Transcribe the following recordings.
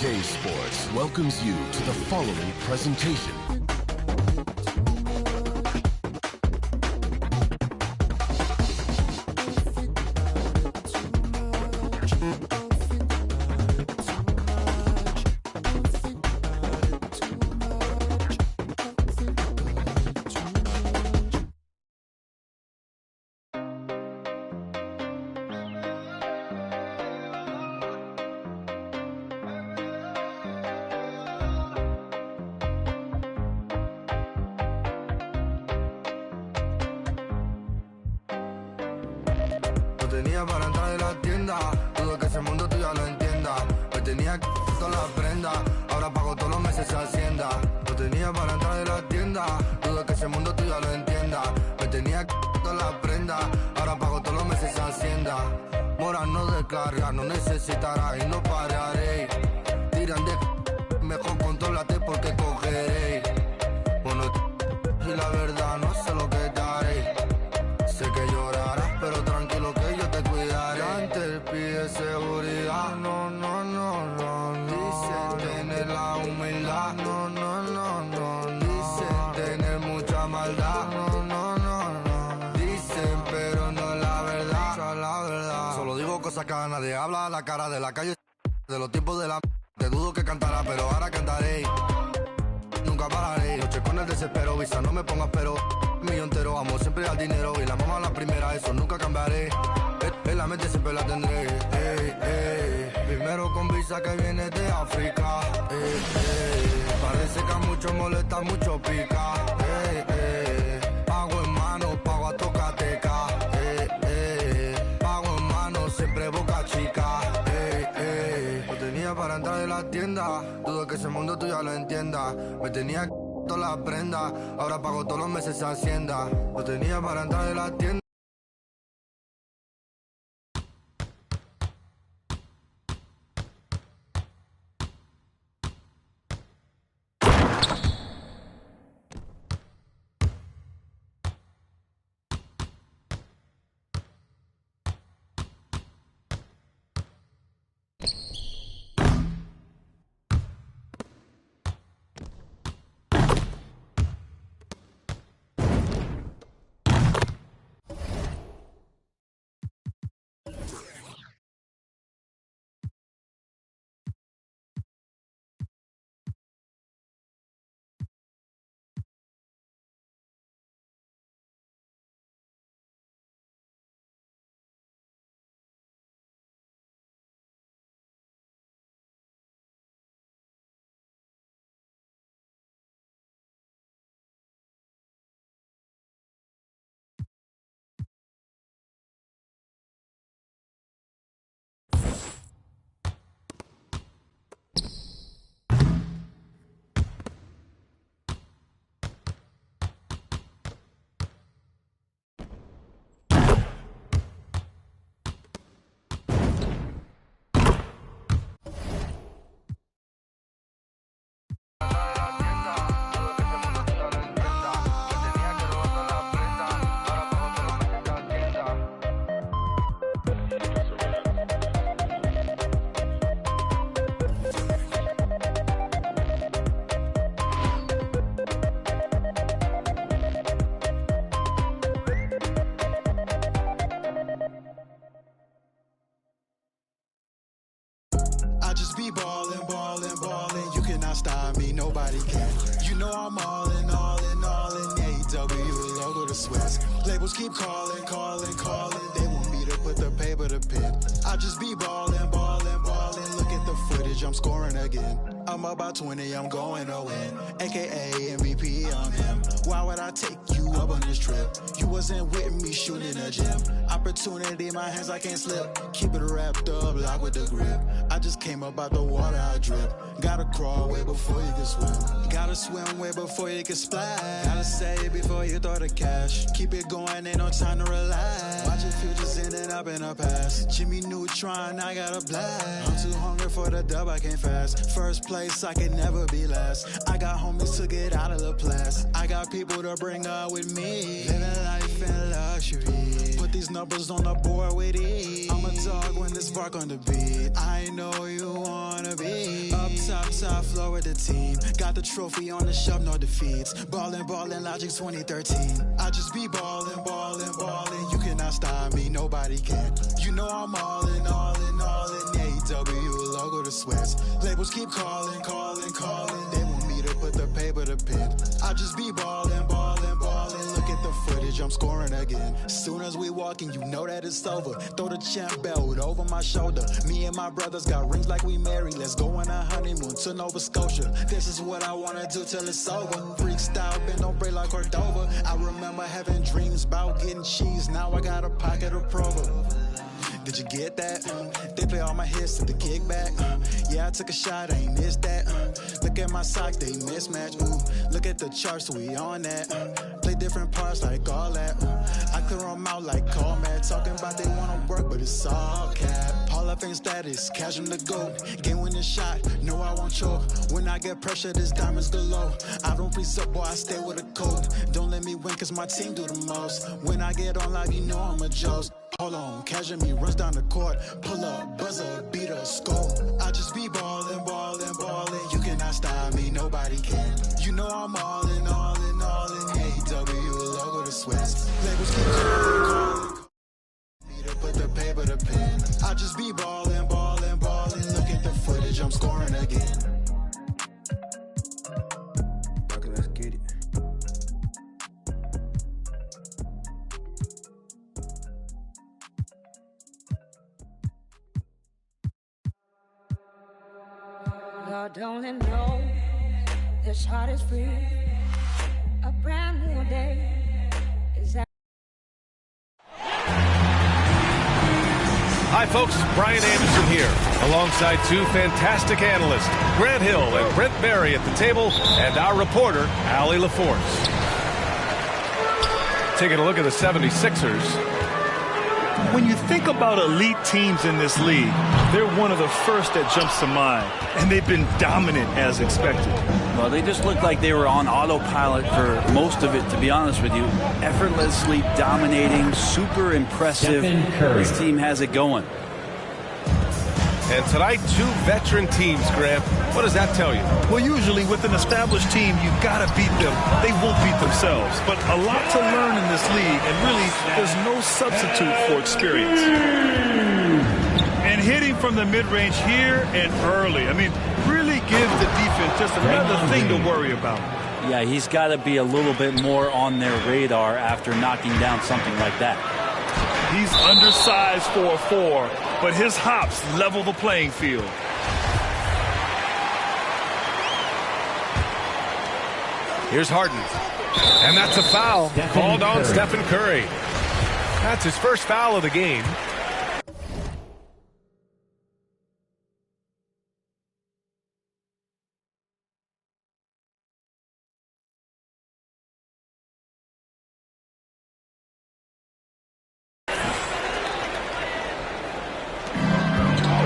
2K Sports welcomes you to the following presentation. Tenía para entrar en la tienda, dudo que ese mundo tú ya lo entiendas. Me tenía que todas las prendas, ahora pago todos los meses a Hacienda. No tenía para entrar en la tienda, dudo que ese mundo tú ya lo entiendas. Me tenía que todas las prendas, ahora pago todos los meses a Hacienda. Mora no descarga, no necesitará y no pararé. Tiran de mejor contrólate porque cogeré. Bueno, y la verdad no sé lo que daré. Sé que llorarás, pero tranquilo que yo te cuidaré. Antes pide seguridad, no. Dicen tener la humildad, no. Dicen tener mucha maldad, no. Dicen, pero no la verdad. Solo digo cosas que nadie habla a la cara de la calle. De los tiempos de la te dudo que cantará, pero ahora cantaré. Nunca pararé, noche con el desespero, visa no me pongas pero. Mío entero, amo siempre al dinero y la mamá la primera, eso nunca cambiaré. En la mente siempre la tendré. Primero con visa que viene de África. Parece que a muchos molesta, mucho pica. Pago en mano, pago a tocateca. Pago en mano, siempre boca chica. No tenía para entrar en la tienda, dudo que ese mundo tú ya lo entiendas. Me tenía todas las prendas, ahora pago todos los meses a Hacienda. No tenía para entrar en la tienda. I just be ballin'. You cannot stop me, nobody can. You know I'm all in. AEW, logo to Swiss. Labels keep calling. They want me to put the paper to pen. I just be ballin'. Look at the footage, I'm scoring again. I'm about 20, I'm going to win. AKA MVP, I'm him. Why would I take you up on this trip? You wasn't with me shooting in a gym. Opportunity in my hands, I can't slip. Keep it wrapped up, locked with the grip. I just came up out the water, I drip. Gotta crawl way before you can swim. Gotta swim way before you can splash. Gotta save before you throw the cash. Keep it going, ain't no time to relax. Watch your futures ending up in the past. Jimmy Neutron, I got a blast. I'm too hungry for the dub, I can't fast. First place, I can never be last. I got homies to get out of the past. I got people to bring up with me. Living life in luxury. Put these numbers on the board with ease. I'm a dog when this bark on the beat. I know you wanna be up top floor with the team. Got the trophy on the shelf, no defeats. Ballin', Logic 2013. I just be ballin'. You cannot stop me, nobody can. You know I'm all in. AEW, logo to sweats. Labels keep calling. They want me to put the paper to pen. I just be ballin'. Look at the footage, I'm scoring again. Soon as we walking, you know that it's over. Throw the champ belt over my shoulder. Me and my brothers got rings like we married. Let's go on a honeymoon to Nova Scotia. This is what I wanna do till it's over. Freak style, bend don't break like Cordova. I remember having dreams about getting cheese. Now I got a pocket of Provo. Did you get that? They play all my hits to the kickback. Yeah, I took a shot, I ain't missed that. Look at my sock, they mismatch. Look at the charts, we on that. Play different parts like all that. I clear them out like call man. Talking about they wanna work, but it's all cap. Hall of Fame status, cash them the goat. Game winning shot, no I won't choke. When I get pressure, this diamonds galore. I don't freeze up, boy, I stay with a coat. Don't let me win, cause my team do the most. When I get on live, you know I'm a joke. Hold on, casual me runs down the court. Pull up, buzzer, beat a score. I just be ballin'. You cannot stop me, nobody can. You know I'm all in. AEW, logo to sweats. Labels keep calling. Me to put the paper to pen. I just be ballin'. Look at the footage, I'm scoring again. Okay, let's get it. Lord, don't it know this heart is free? A brand new day is at. Hi, folks. Brian Anderson here, alongside two fantastic analysts, Grant Hill and Brent Berry at the table, and our reporter, Allie LaForce. Taking a look at the 76ers. When you think about elite teams in this league, they're one of the first that jumps to mind, and they've been dominant as expected. Well, they just looked like they were on autopilot for most of it, to be honest with you. Effortlessly dominating, super impressive. This team has it going. And tonight, two veteran teams, Grant. What does that tell you? Well, usually with an established team, you got to beat them. They won't beat themselves. But a lot to learn in this league, and really, there's no substitute for experience. And hitting from the mid-range here and early. I mean, really gives the defense just another thing to worry about. Yeah, he's got to be a little bit more on their radar after knocking down something like that. He's undersized for a 4, but his hops level the playing field. Here's Harden. And that's a foul. Called on Stephen Curry. That's his first foul of the game.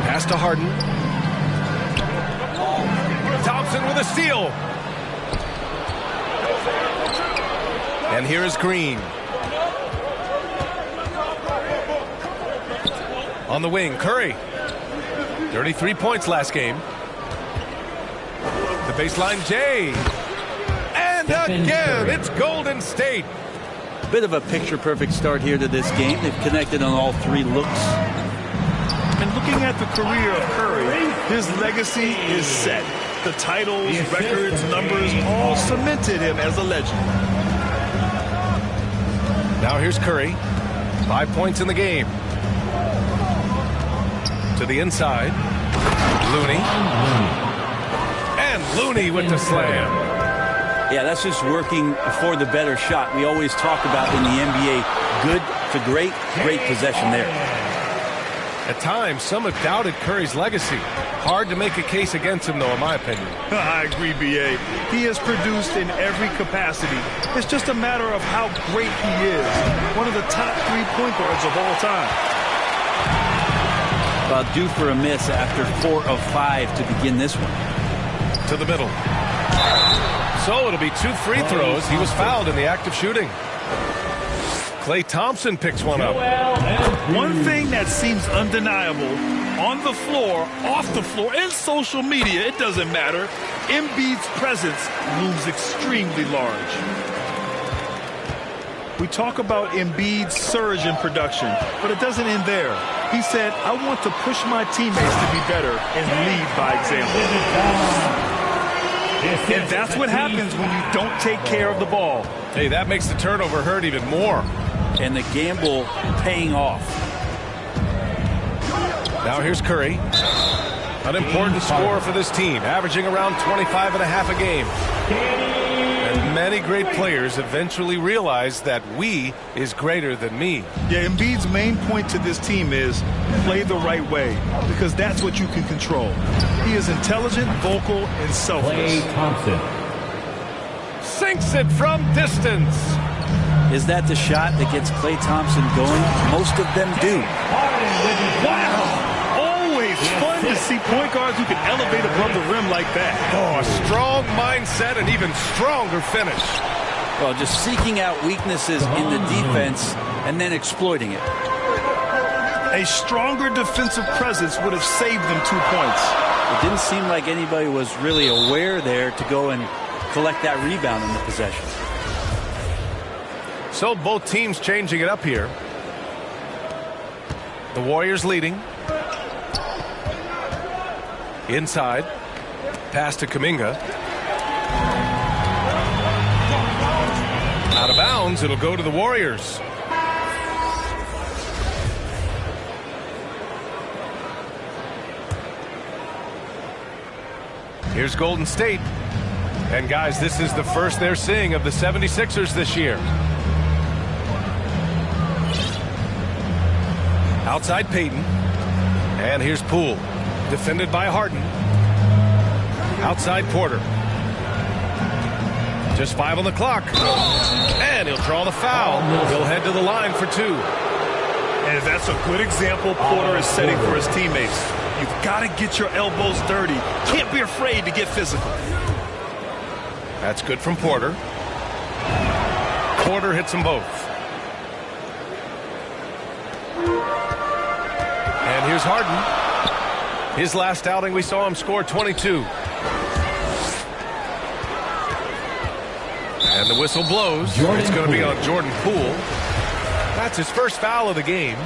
Pass to Harden. Thompson with a steal. And here is Green. On the wing, Curry. 33 points last game. The baseline, Jay. And again, it's Golden State. Bit of a picture-perfect start here to this game. They've connected on all three looks. And looking at the career of Curry, his legacy is set. The titles, records, numbers all cemented him as a legend. Now here's Curry. 5 points in the game. To the inside. Looney. And Looney with the slam. Yeah, that's just working for the better shot. We always talk about in the NBA, good to great, great possession there. At times, some have doubted Curry's legacy. Hard to make a case against him, though, in my opinion. I agree, B.A. He has produced in every capacity. It's just a matter of how great he is. One of the top 3 point guards of all time. About due for a miss after 4 of 5 to begin this one. To the middle. So it'll be 2 free throws. He was fouled in the act of shooting. Klay Thompson picks one up. One thing that seems undeniable on the floor, off the floor, and social media, it doesn't matter. Embiid's presence looms extremely large. We talk about Embiid's surge in production, but it doesn't end there. He said, I want to push my teammates to be better and lead by example. And that's what happens when you don't take care of the ball. Hey, that makes the turnover hurt even more. And the gamble paying off. Now here's Curry. An important scorer for this team, averaging around 25.5 a game. And many great players eventually realize that we is greater than me. Yeah, Embiid's main point to this team is play the right way, because that's what you can control. He is intelligent, vocal, and selfless. Klay Thompson sinks it from distance. Is that the shot that gets Klay Thompson going? Most of them do. Wow! Always fun to see point guards who can elevate above the rim like that. Oh, a strong mindset and even stronger finish. Well, just seeking out weaknesses in the defense and then exploiting it. A stronger defensive presence would have saved them 2 points. It didn't seem like anybody was really aware there to go and collect that rebound in the possession. So both teams changing it up here. The Warriors leading. Inside. Pass to Kuminga. Out of bounds. It'll go to the Warriors. Here's Golden State. And guys, this is the first they're seeing of the 76ers this year. Outside Payton. And here's Poole. Defended by Harden. Outside Porter. Just 5 on the clock. And he'll draw the foul. He'll head to the line for 2. And that's a good example Porter is setting for his teammates. You've got to get your elbows dirty. Can't be afraid to get physical. That's good from Porter. Porter hits them both. And here's Harden. His last outing, we saw him score 22. And the whistle blows. It's going to be on Jordan Poole. That's his first foul of the game.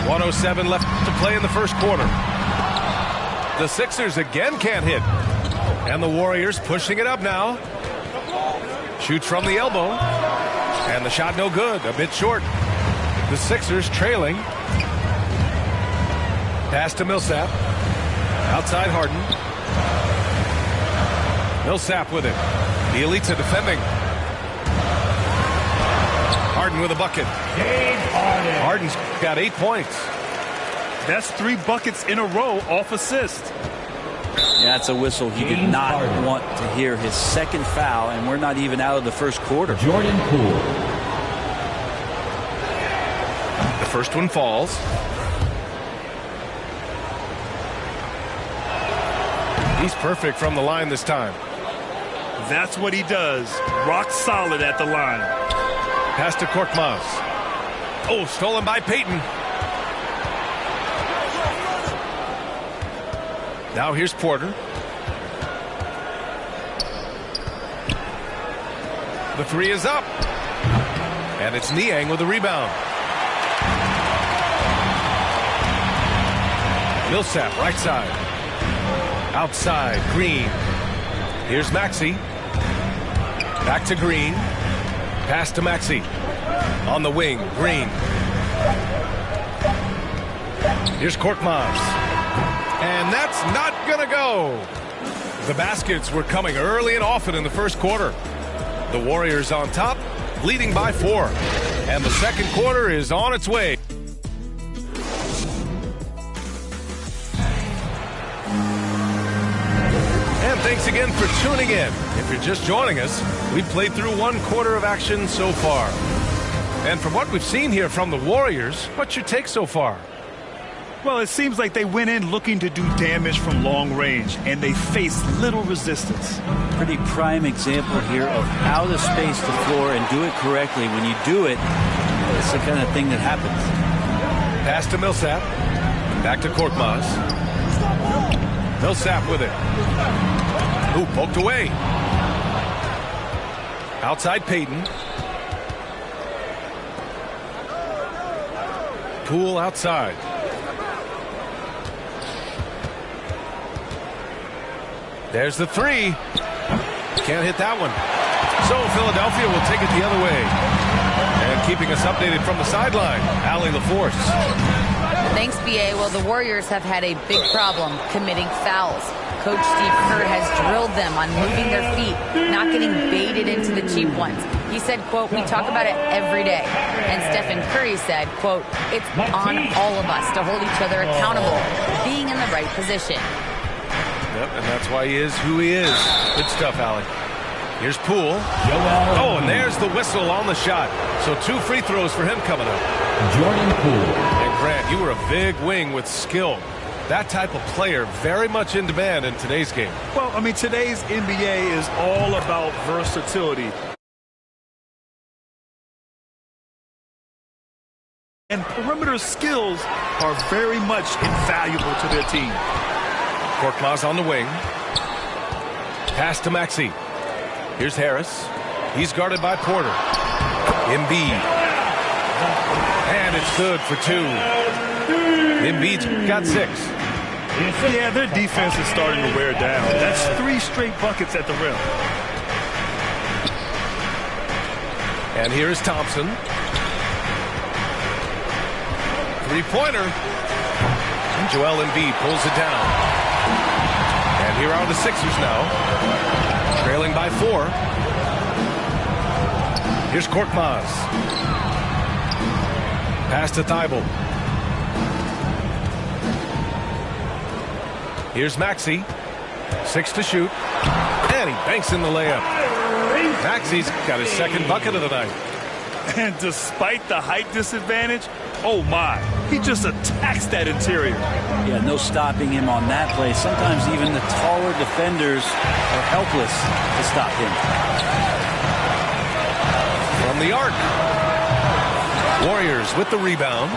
1:07 left to play in the first quarter. The Sixers again can't hit. And the Warriors pushing it up now. Shoots from the elbow. And the shot no good. A bit short. The Sixers trailing. Pass to Millsap. Outside Harden. Millsap with it. Bjelica defending. Harden with a bucket. Harden's got 8 points. That's 3 buckets in a row off assist. Yeah, that's a whistle he did not want to hear. His second foul, and we're not even out of the first quarter. Jordan Poole. The first one falls. He's perfect from the line this time. That's what he does. Rock solid at the line. Pass to Korkmaz. Oh, stolen by Payton. Now here's Porter. The 3 is up. And it's Niang with the rebound. Millsap, right side. Outside, Green. Here's Maxey. Back to Green. Pass to Maxey. On the wing, Green. Here's Korkmaz. And that's not going to go. The baskets were coming early and often in the first quarter. The Warriors on top, leading by 4. And the second quarter is on its way. And thanks again for tuning in. If you're just joining us, we've played through 1 quarter of action so far. And from what we've seen here from the Warriors, what's your take so far? Well, it seems like they went in looking to do damage from long range, and they faced little resistance. Pretty prime example here of how to space the floor and do it correctly. When you do it, it's the kind of thing that happens. Pass to Millsap. Back to Korkmaz. Millsap with it. Ooh, poked away. Outside Payton. Poole outside. There's the three. Can't hit that one. So Philadelphia will take it the other way. And keeping us updated from the sideline, Allie LaForce. Thanks, B.A. Well, the Warriors have had a big problem committing fouls. Coach Steve Kerr has drilled them on moving their feet, not getting baited into the cheap ones. He said, quote, "We talk about it every day." And Stephen Curry said, quote, "It's on all of us to hold each other accountable, being in the right position." Yep, and that's why he is who he is. Good stuff, Allie. Here's Poole. Oh, and there's the whistle on the shot. So 2 free throws for him coming up. Jordan Poole. And Grant, you were a big wing with skill. That type of player very much in demand in today's game. Well, I mean, today's NBA is all about versatility. And perimeter skills are very much invaluable to their team. Korkmaz on the wing. Pass to Maxey. Here's Harris. He's guarded by Porter. Embiid. And it's good for 2. Embiid's got 6. Yeah, their defense is starting to wear down. That's 3 straight buckets at the rim. And here's Thompson. 3-pointer. And Joel Embiid pulls it down. And here are the Sixers now. Trailing by 4. Here's Korkmaz. Pass to Thibault. Here's Maxey. 6 to shoot. And he banks in the layup. Maxey's got his second bucket of the night. And despite the height disadvantage, oh my, he just attacks that interior. Yeah, no stopping him on that play. Sometimes even the taller defenders are helpless to stop him. From the arc. Warriors with the rebound.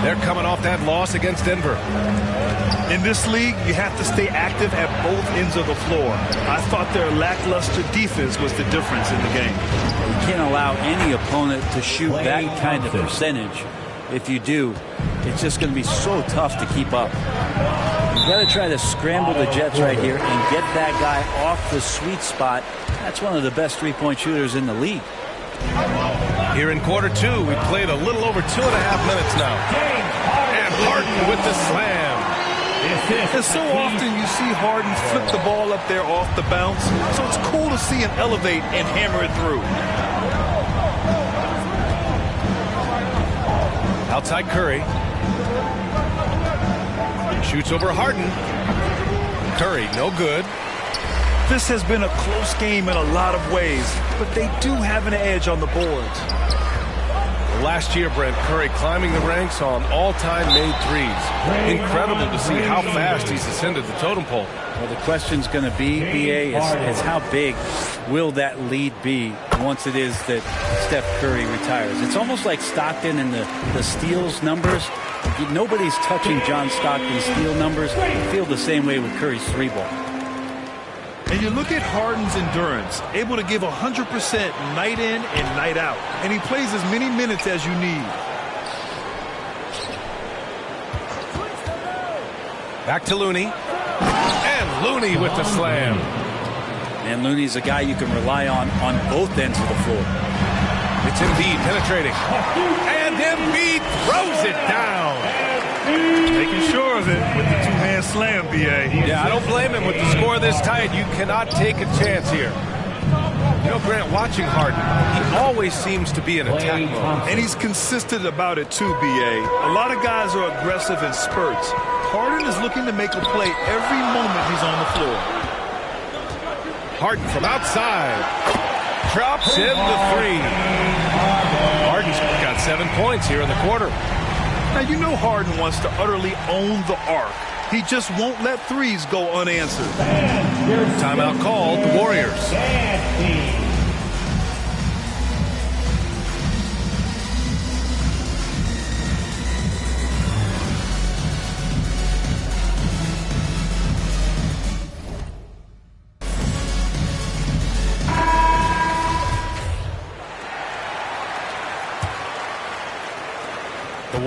They're coming off that loss against Denver. In this league, you have to stay active at both ends of the floor. I thought their lackluster defense was the difference in the game. You can't allow any opponent to shoot that kind of percentage. If you do, it's just going to be so tough to keep up. You've got to try to scramble the Jets right here and get that guy off the sweet spot. That's one of the best three-point shooters in the league. Here in quarter 2, we played a little over 2.5 minutes now. And Harden with the slam. And so often you see Harden flip the ball up there off the bounce. So it's cool to see him elevate and hammer it through. Outside Curry. Shoots over Harden. Curry, no good. This has been a close game in a lot of ways, but they do have an edge on the boards. Last year, Brent, Curry climbing the ranks on all-time made threes. Incredible to see how fast he's ascended the totem pole. Well, the question's going to be, B.A., is how big will that lead be once it is that Steph Curry retires? It's almost like Stockton and the steals numbers. Nobody's touching John Stockton's steal numbers. I feel the same way with Curry's 3-ball. And you look at Harden's endurance, able to give 100% night in and night out. And he plays as many minutes as you need. Back to Looney. And Looney with the slam. And Looney's a guy you can rely on both ends of the floor. It's Embiid penetrating. And Embiid throws it down. Making sure of it with the two-hand slam, B.A. Yeah, I don't blame him with the score this tight. You cannot take a chance here. You know, Grant, watching Harden, he always seems to be in attack mode. And he's consistent about it too, B.A. A lot of guys are aggressive in spurts. Harden is looking to make a play every moment he's on the floor. Harden from outside. Drops in the 3. Harden's got 7 points here in the quarter. Now, you know Harden wants to utterly own the arc. He just won't let threes go unanswered. Timeout called, the Warriors.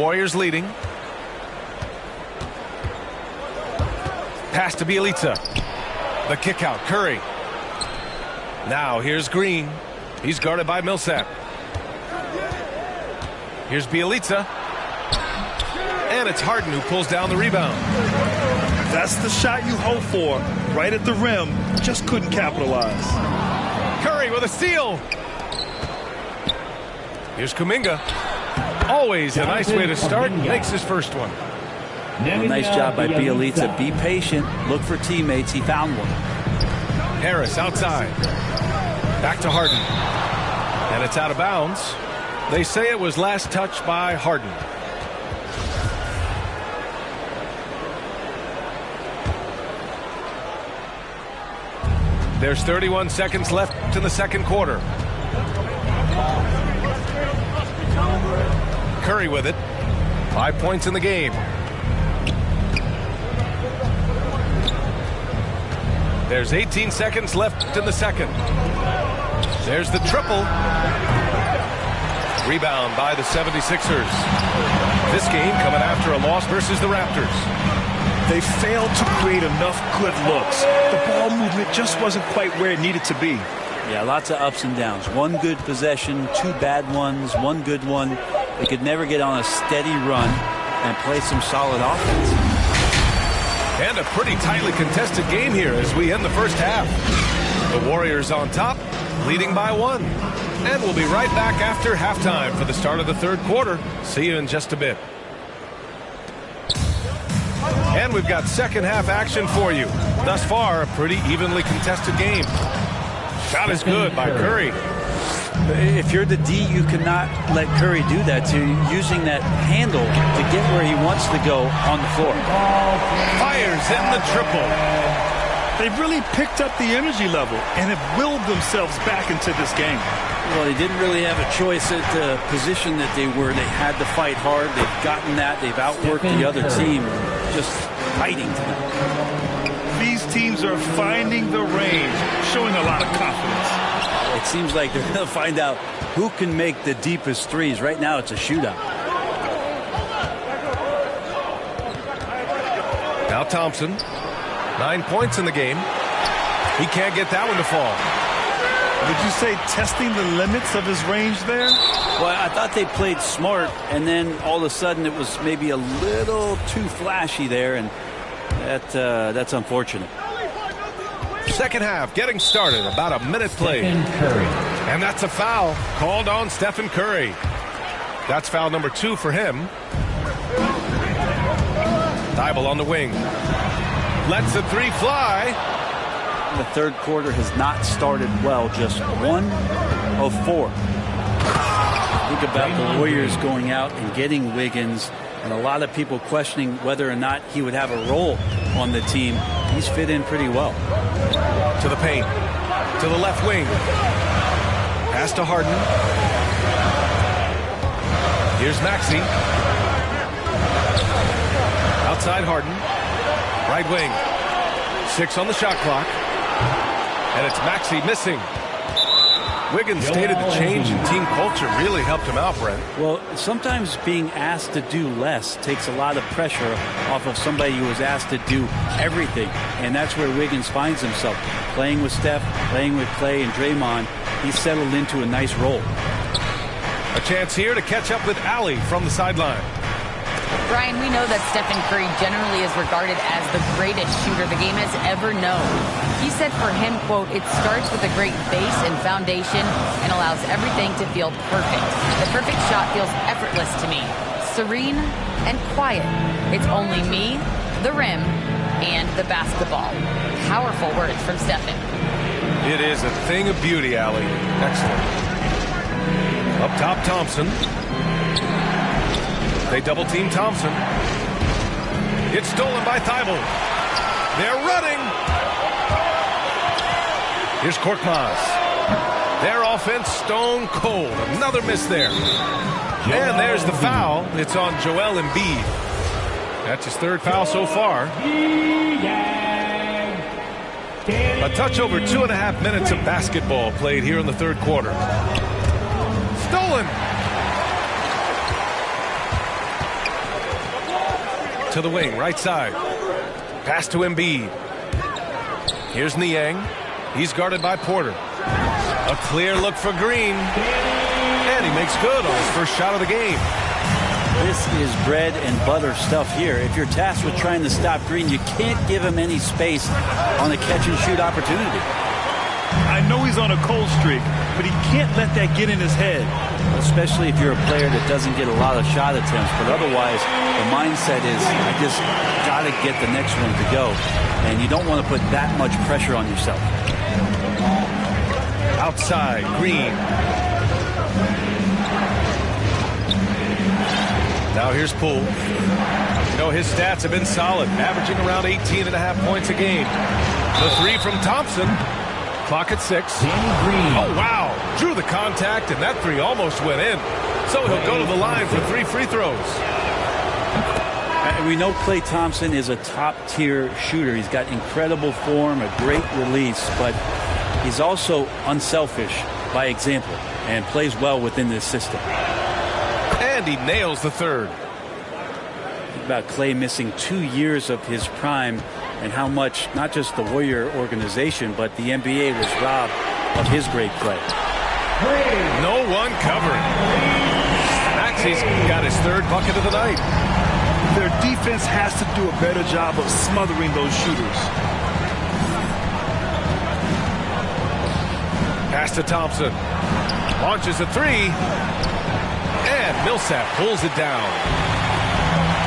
Warriors leading. Pass to Bielitsa. The kick out, Curry. Now here's Green. He's guarded by Millsap. Here's Bielitsa. And it's Harden who pulls down the rebound. That's the shot you hope for. Right at the rim. Just couldn't capitalize. Curry with a steal. Here's Kuminga. Always a nice way to start. Makes his first one. Well, nice job by Bielitsa. Be patient. Look for teammates. He found one. Harris outside. Back to Harden. And it's out of bounds. They say it was last touched by Harden. There's 31 seconds left in the second quarter. Curry with it. 5 points in the game. There's 18 seconds left in the second. There's the triple. Rebound by the 76ers. This game coming after a loss versus the Raptors. They failed to create enough good looks. The ball movement just wasn't quite where it needed to be. Yeah, lots of ups and downs. One good possession, two bad ones, one good one. They could never get on a steady run and play some solid offense. And a pretty tightly contested game here as we end the first half. The Warriors on top, leading by 1. And we'll be right back after halftime for the start of the third quarter. See you in just a bit. And we've got second half action for you. Thus far, a pretty evenly contested game. Shot is good by Curry. If you're the D, you cannot let Curry do that to you, using that handle to get where he wants to go on the floor. Fires in the triple. They've really picked up the energy level and have willed themselves back into this game. Well, they didn't really have a choice at the position that they were. They had to fight hard. They've gotten that. They've outworked the other team, just fighting to them. These teams are finding the range, showing a lot of confidence. It seems like they're going to find out who can make the deepest threes. Right now, it's a shootout. Now Thompson, 9 points in the game. He can't get that one to fall. Would you say testing the limits of his range there? Well, I thought they played smart, and then all of a sudden it was maybe a little too flashy there, and that's unfortunate. Second half getting started, about a minute played. And that's a foul called on Stephen Curry. That's foul number 2 for him. Thibault on the wing. Lets the three fly. The third quarter has not started well, just 1 of 4. Think about the Warriors going out and getting Wiggins, and a lot of people questioning whether or not he would have a role on the team. He's fit in pretty well. To the paint, to the left wing. Pass to Harden. Here's Maxey. Outside Harden. Right wing. 6 on the shot clock. And it's Maxey missing. Wiggins stated the change in team culture really helped him out, Brent. Well, sometimes being asked to do less takes a lot of pressure off of somebody who was asked to do everything. And that's where Wiggins finds himself. Playing with Steph, playing with Clay and Draymond, he's settled into a nice role. A chance here to catch up with Allie from the sideline. Brian, we know that Stephen Curry generally is regarded as the greatest shooter the game has ever known. He said for him, quote, "It starts with a great base and foundation and allows everything to feel perfect. The perfect shot feels effortless to me, serene and quiet. It's only me, the rim, and the basketball." Powerful words from Stephen. It is a thing of beauty, Allie. Excellent. Up top, Thompson. They double-team Thompson. It's stolen by Thibault. They're running. Here's Korkmaz. Their offense stone cold. Another miss there. And there's the foul. It's on Joel Embiid. That's his 3rd foul so far. A touch over 2.5 minutes of basketball played here in the third quarter. Stolen. To the wing, right side. Pass to Embiid. Here's Niang. He's guarded by Porter. A clear look for Green. And he makes good on his first shot of the game. This is bread and butter stuff here. If you're tasked with trying to stop Green, you can't give him any space on a catch-and-shoot opportunity. I know he's on a cold streak, but he can't let that get in his head. Especially if you're a player that doesn't get a lot of shot attempts. But otherwise, the mindset is, I just got to get the next one to go. And you don't want to put that much pressure on yourself. Outside, Green. Now here's Poole. You know, his stats have been solid, averaging around 18.5 points a game. The three from Thompson. Clock at 6. Oh, wow. Drew the contact, and that three almost went in. So he'll go to the line for 3 free throws. We know Klay Thompson is a top-tier shooter. He's got incredible form, a great release, but he's also unselfish by example and plays well within this system. And he nails the third. Think about Klay missing 2 years of his prime and how much not just the Warrior organization but the NBA was robbed of his great play. No one covering. Maxey's got his third bucket of the night. Their defense has to do a better job of smothering those shooters. Pass to Thompson. Launches a three. And Millsap pulls it down.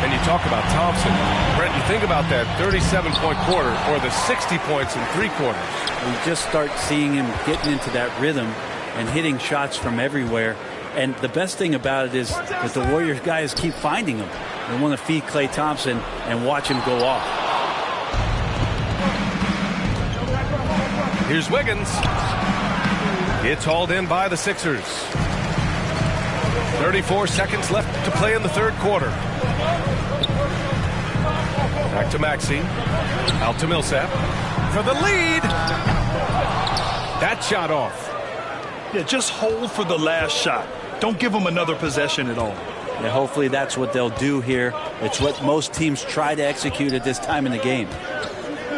And you talk about Thompson. Brent, you think about that 37-point quarter or the 60 points in 3 quarters. We just start seeing him getting into that rhythm and hitting shots from everywhere. And the best thing about it is that the Warriors guys keep finding him. They want to feed Klay Thompson and watch him go off. Here's Wiggins. It's hauled in by the Sixers. 34 seconds left to play in the third quarter. Back to Maxey. Out to Millsap. For the lead. That shot off. Yeah, just hold for the last shot. Don't give them another possession at all. Yeah, hopefully that's what they'll do here. It's what most teams try to execute at this time in the game.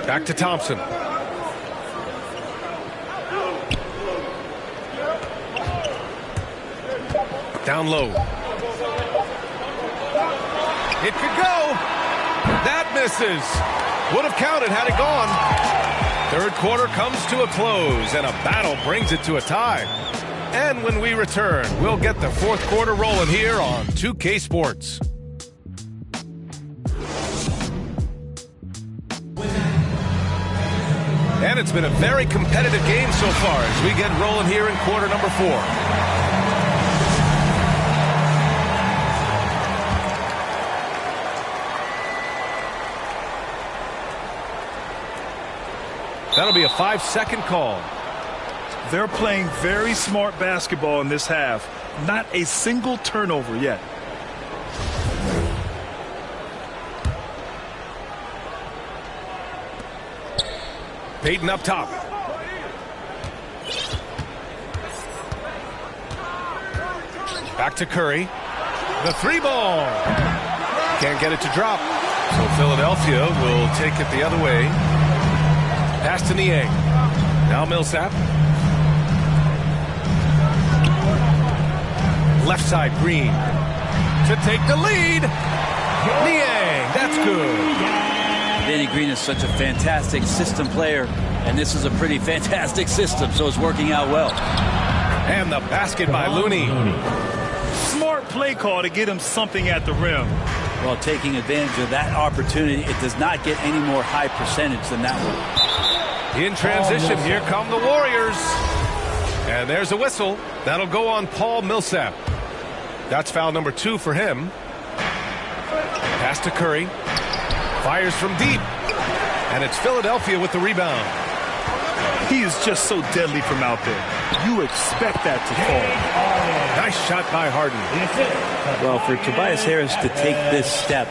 Back to Thompson. Down low. It could go. That misses. Would have counted had it gone. Third quarter comes to a close, and a battle brings it to a tie. And when we return, we'll get the fourth quarter rolling here on 2K Sports. And it's been a very competitive game so far as we get rolling here in quarter number 4. That'll be a 5-second call. They're playing very smart basketball in this half. Not a single turnover yet. Payton up top. Back to Curry. The 3-ball. Can't get it to drop. So Philadelphia will take it the other way. Pass to Niang. Now Millsap. Left side, Green. To take the lead. Niang, that's good. Danny Green is such a fantastic system player, and this is a pretty fantastic system, so it's working out well. And the basket by Looney. Smart play call to get him something at the rim. Well, taking advantage of that opportunity, it does not get any more high percentage than that one. In transition, here come the Warriors. And there's a whistle. That'll go on Paul Millsap. That's foul number 2 for him. Pass to Curry. Fires from deep. And it's Philadelphia with the rebound. He is just so deadly from out there. You expect that to fall. Nice shot by Harden. Well, for Tobias Harris to take this step,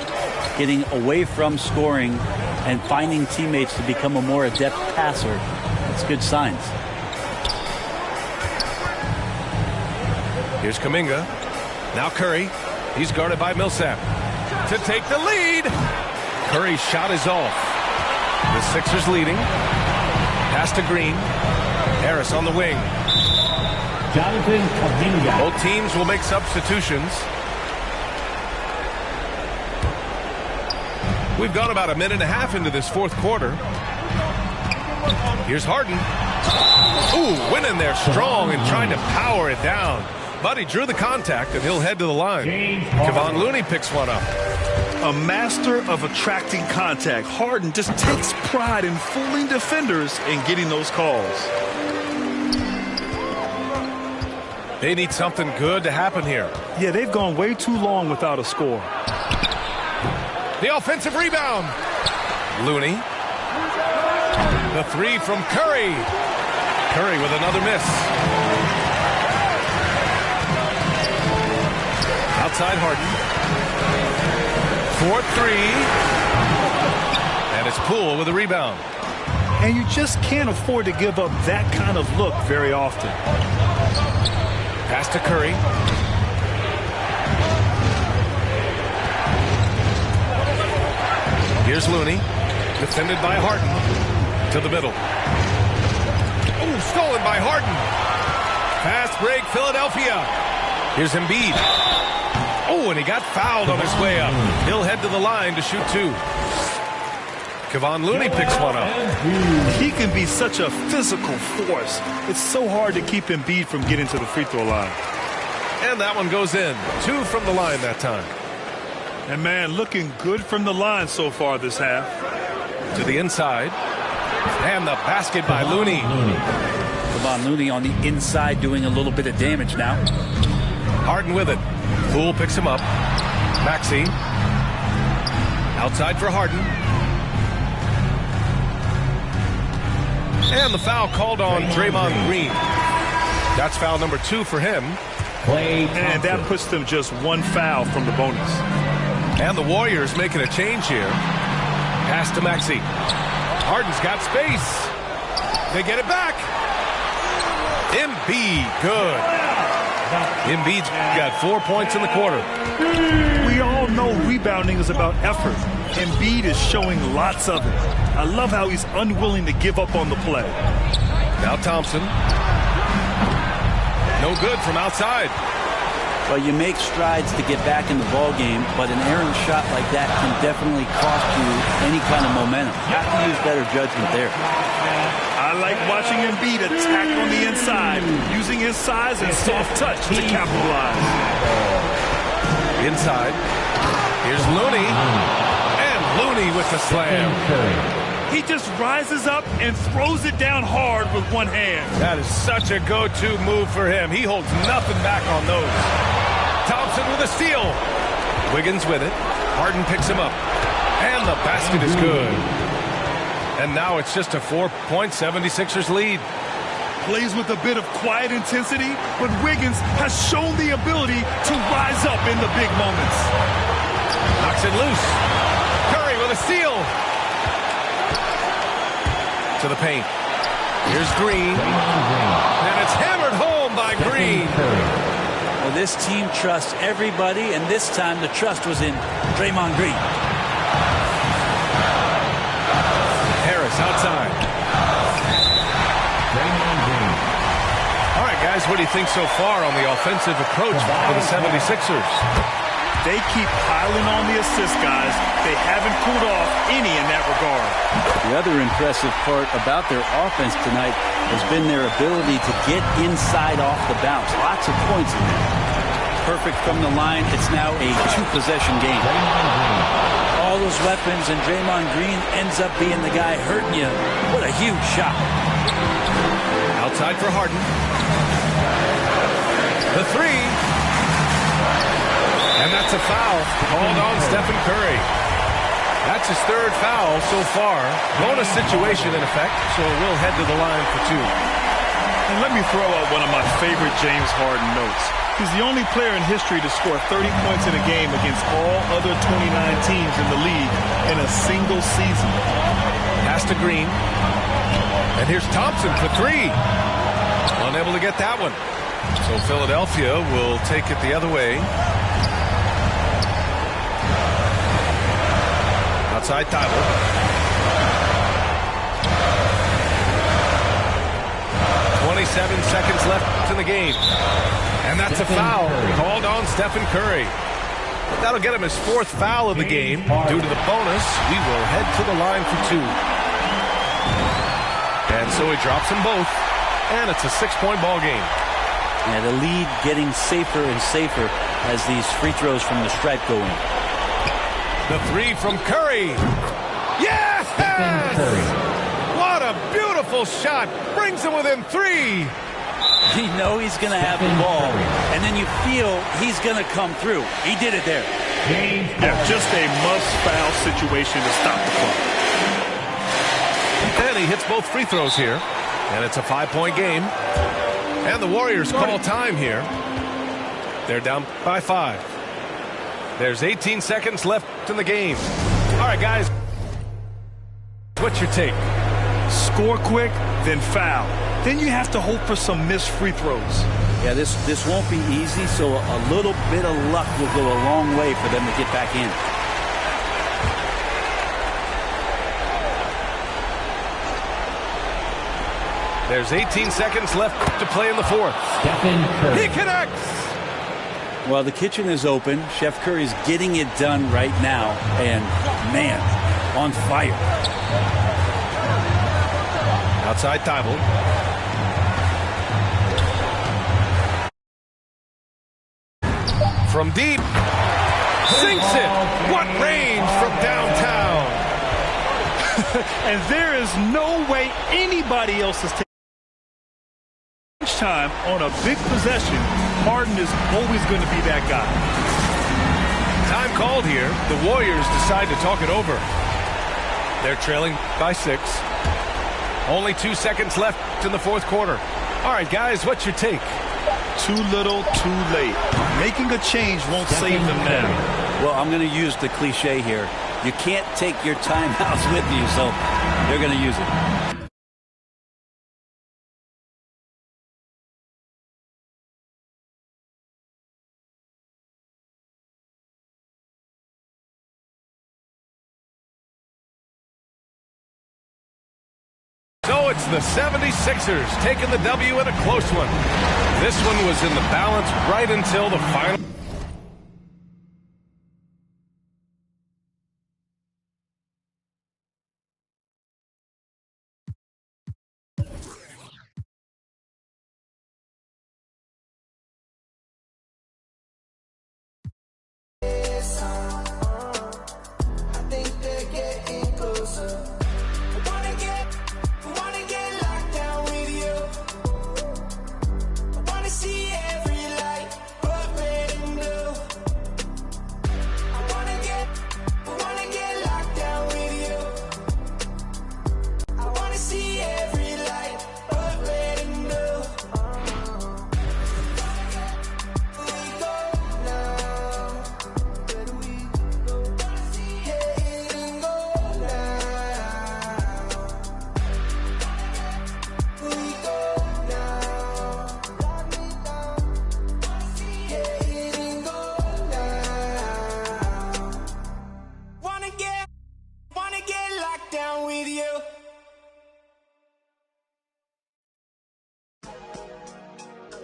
getting away from scoring and finding teammates to become a more adept passer, it's good signs. Here's Kuminga. Now Curry. He's guarded by Millsap. To take the lead. Curry's shot is off. The Sixers leading. Pass to Green. Harris on the wing. Both teams will make substitutions. We've gone about a minute and a half into this fourth quarter. Here's Harden. Ooh, winning there strong and trying to power it down. But he drew the contact, and he'll head to the line. Kevon Looney picks one up. A master of attracting contact. Harden just takes pride in fooling defenders and getting those calls. They need something good to happen here. Yeah, they've gone way too long without a score. The offensive rebound. Looney. The three from Curry. Curry with another miss. Outside Harden. 4-3. And it's Poole with a rebound. And you just can't afford to give up that kind of look very often. Pass to Curry. Here's Looney. Defended by Harden. To the middle. Oh, stolen by Harden. Fast break, Philadelphia. Here's Embiid. Oh, and he got fouled on his way up. He'll head to the line to shoot two. Kevon Looney picks one up. He can be such a physical force. It's so hard to keep Embiid from getting to the free throw line. And that one goes in. Two from the line that time. And, man, looking good from the line so far this half. To the inside. And the basket by Looney. Kevon Looney on the inside doing a little bit of damage now. Harden with it. Poole picks him up. Maxey. Outside for Harden. And the foul called on Draymond Green. That's foul number 2 for him. And that puts them just one foul from the bonus. And the Warriors making a change here. Pass to Maxey. Harden's got space. They get it back. Embiid, good. Embiid's got 4 points in the quarter. We all know rebounding is about effort. Embiid is showing lots of it. I love how he's unwilling to give up on the play. Now Thompson. No good from outside. Well, you make strides to get back in the ball game, but an errant shot like that can definitely cost you any kind of momentum. You have to use better judgment there. I like watching Embiid attack on the inside, using his size and soft touch to capitalize. Inside. Here's Looney. And Looney with the slam. He just rises up and throws it down hard with one hand. That is such a go-to move for him. He holds nothing back on those. Thompson with a steal. Wiggins with it. Harden picks him up. And the basket is good. And now it's just a 4-point 76ers lead. Plays with a bit of quiet intensity, but Wiggins has shown the ability to rise up in the big moments. Knocks it loose. Curry with a steal. To the paint. Here's Green. And it's hammered home by Green. Well, this team trusts everybody, and this time the trust was in Draymond Green. Harris outside. All right, guys, what do you think so far on the offensive approach for the 76ers? They keep piling on the assist, guys. They haven't cooled off any in that regard. The other impressive part about their offense tonight has been their ability to get inside off the bounce. Lots of points in there. Perfect from the line. It's now a 2-possession game. All those weapons, and Draymond Green ends up being the guy hurting you. What a huge shot. Outside for Harden. The three. And that's a foul called on Stephen Curry. That's his 3rd foul so far. Bonus situation in effect, so we'll head to the line for 2. And let me throw out one of my favorite James Harden notes. He's the only player in history to score 30 points in a game against all other 29 teams in the league in a single season. Pass to Green. And here's Thompson for 3. Unable to get that one. So Philadelphia will take it the other way. Outside Thibault. 27 seconds left in the game. And that's a foul called on Stephen Curry. That'll get him his 4th foul of the game. Due to the bonus, we will head to the line for 2. And so he drops them both. And it's a 6-point ball game. Yeah, the lead getting safer and safer as these free throws from the stripe go in. The 3 from Curry. Yes! What a beautiful shot. Brings him within 3. You know he's going to have the ball, and then you feel he's going to come through. He did it there. Yeah, just a must-foul situation to stop the clock. And he hits both free throws here. And it's a 5-point game. And the Warriors call time here. They're down by 5. There's 18 seconds left in the game. All right, guys. What's your take? Score quick, then foul. Then you have to hope for some missed free throws. Yeah, this won't be easy, so a little bit of luck will go a long way for them to get back in. There's 18 seconds left to play in the 4th. He connects! Well, the kitchen is open. Chef Curry's getting it done right now. And, man, on fire. Outside Thibault. From deep. Sinks it! What range from downtown! And there is no way anybody else is taking time on a big possession. Harden is always going to be that guy. Time called here. The Warriors decide to talk it over. They're trailing by 6. Only 2 seconds left in the 4th quarter. All right, guys, what's your take? Too little, too late. Making a change won't save them now. Well, I'm going to use the cliche here. You can't take your timeouts with you, so they're going to use it. So it's the 76ers taking the W in a close one. This one was in the balance right until the final.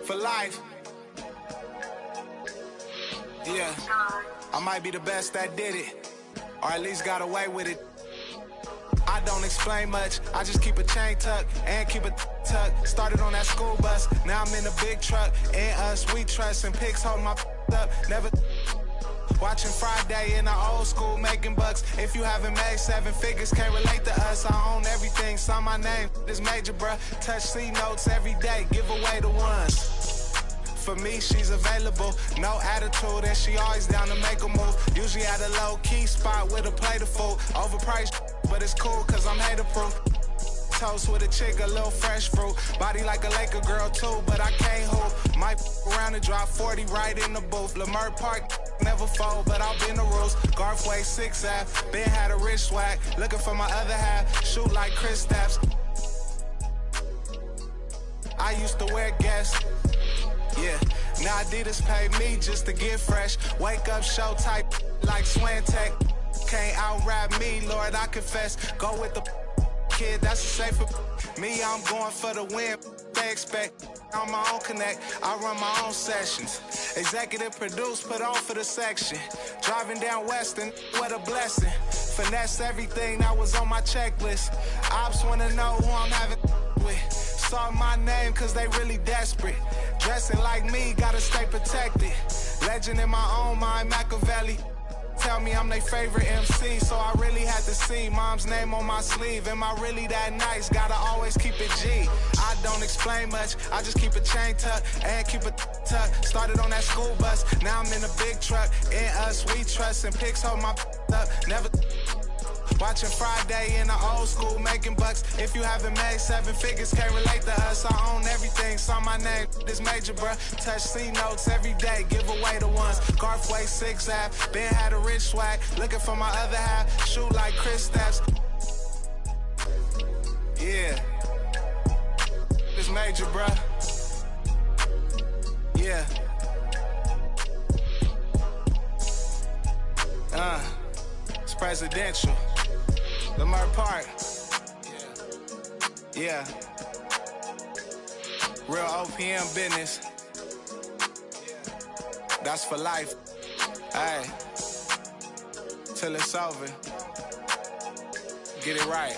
For life. Yeah, I might be the best that did it, or at least got away with it. I don't explain much, I just keep a chain tuck and keep a tuck. Started on that school bus, now I'm in a big truck. And us, we trust, and pigs holding my up. Never watching Friday in the old school, making bucks. If you haven't made 7 figures, can't relate to us. I own everything, sign my name, this major, bruh. Touch C notes every day, give away the ones. For me, she's available, no attitude, and she always down to make a move. Usually at a low-key spot with a plate of food. Overpriced, but it's cool, cause I'm hater-proof. Toast with a chick, a little fresh fruit. Body like a Laker girl, too, but I can't hoop. Might around and drop 40 right in the booth. Lamar Park, never fold, but I'll bend the rules. Garfway 6F, Ben had a rich swag. Looking for my other half, shoot like Chris Stapps. I used to wear Guess. Yeah, now Adidas paid me just to get fresh. Wake up, show type like Swantech. can't out-rap me, Lord, I confess. Go with the kid, that's a safer. Me, I'm going for the win. They expect on my own connect. I run my own sessions. Executive produce, put on for the section. Driving down Western, what a blessing. Finesse everything that was on my checklist. Ops wanna know who I'm having with. Saw my name cause they really desperate. Dressing like me, gotta stay protected. Legend in my own mind, Machiavelli. Tell me I'm their favorite MC, so I really had to see mom's name on my sleeve. Am I really that nice? Gotta always keep it G. I don't explain much, I just keep a chain tucked and keep it tucked. Started on that school bus, now I'm in a big truck. In us, we trust, and pics hold my up. Never watching Friday in the old school, making bucks. If you haven't made 7 figures, can't relate to us. I own everything, saw my name, this major, bruh. Touch C notes every day, give away the ones. Garfway 6 half, Ben had a rich swag. Looking for my other half, shoot like Chris Steps. Yeah, this major, bruh. Yeah. It's presidential. Lamar Park. Yeah. Real OPM business. That's for life. Hey. Till it's over. Get it right.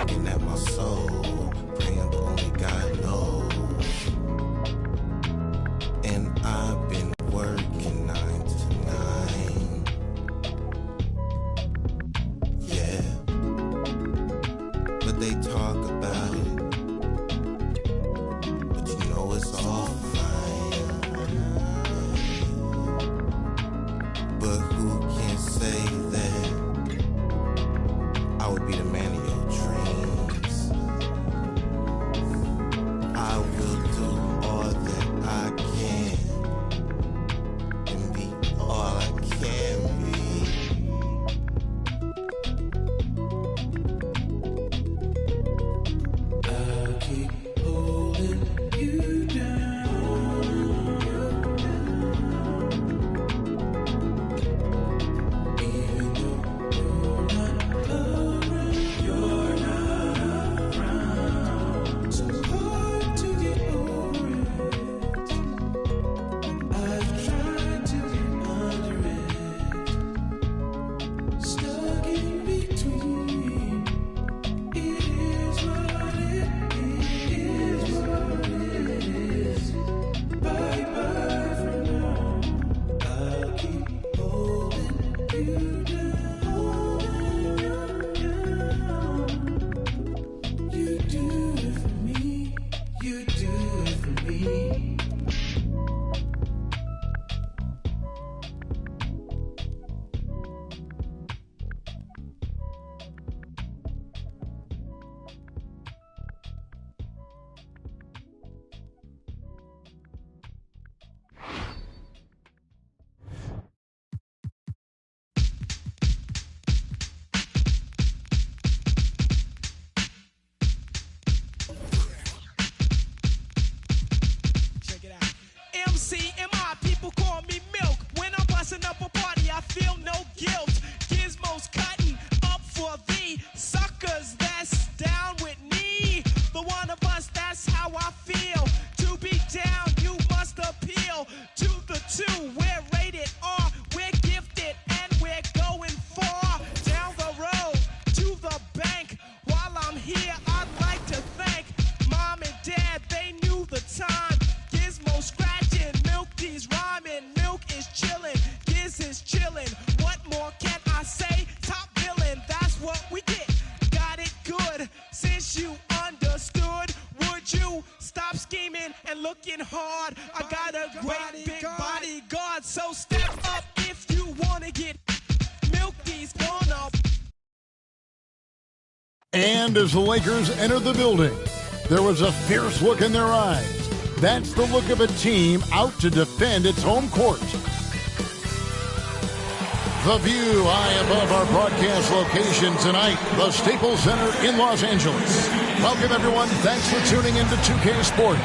looking at my soul, praying but only God knows. And I've been working 9 to 9. Yeah, but they talk about it, but you know it's all fine. But who can say that I would be the man of your dreams? I will do all that I can and be all I can be. I'll keep holding you down. Even though you're not around. So hard to get over it. I've tried to get under it. Stuck in between. It is what it is. What it is. Bye bye for now. I'll keep holding you down. You do it for me. You do it for me. Check it out. MCMI, people call me Milk. When I'm busting up a party, I feel no guilt. Gizmos cutting up for the suckers that's down with me. The one of us, that's how I feel. To be down, you must appeal to the two. We're rated R, we're gifted, and we're going far down the road to the bank. While I'm here, I'd like to thank Mom and Dad, they knew the time. Gizmo scratching, Milk D's rhyming, Milk is chilling, Giz is chilling. What more can I say? Top villain, that's what we get. Got it good, since you understood. Would you stop scheming and looking hard? I got a great big bodyguard, so step up if you wanna get Milk D's gonna. And as the Lakers entered the building, there was a fierce look in their eyes. That's the look of a team out to defend its home court. The view high above our broadcast location tonight, the Staples Center in Los Angeles. Welcome, everyone. Thanks for tuning into 2K Sport.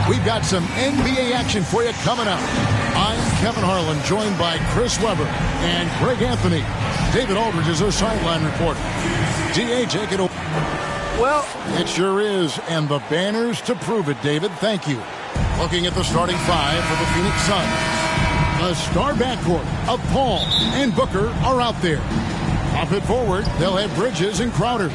We've got some NBA action for you coming up. I'm Kevin Harlan, joined by Chris Webber and Greg Anthony. David Aldridge is our sideline reporter. D.A., take it over. Well, it sure is, and the banners to prove it, David. Thank you. Looking at the starting five for the Phoenix Suns. The star backcourt of Paul and Booker are out there. Off it forward, they'll have Bridges and Crowder.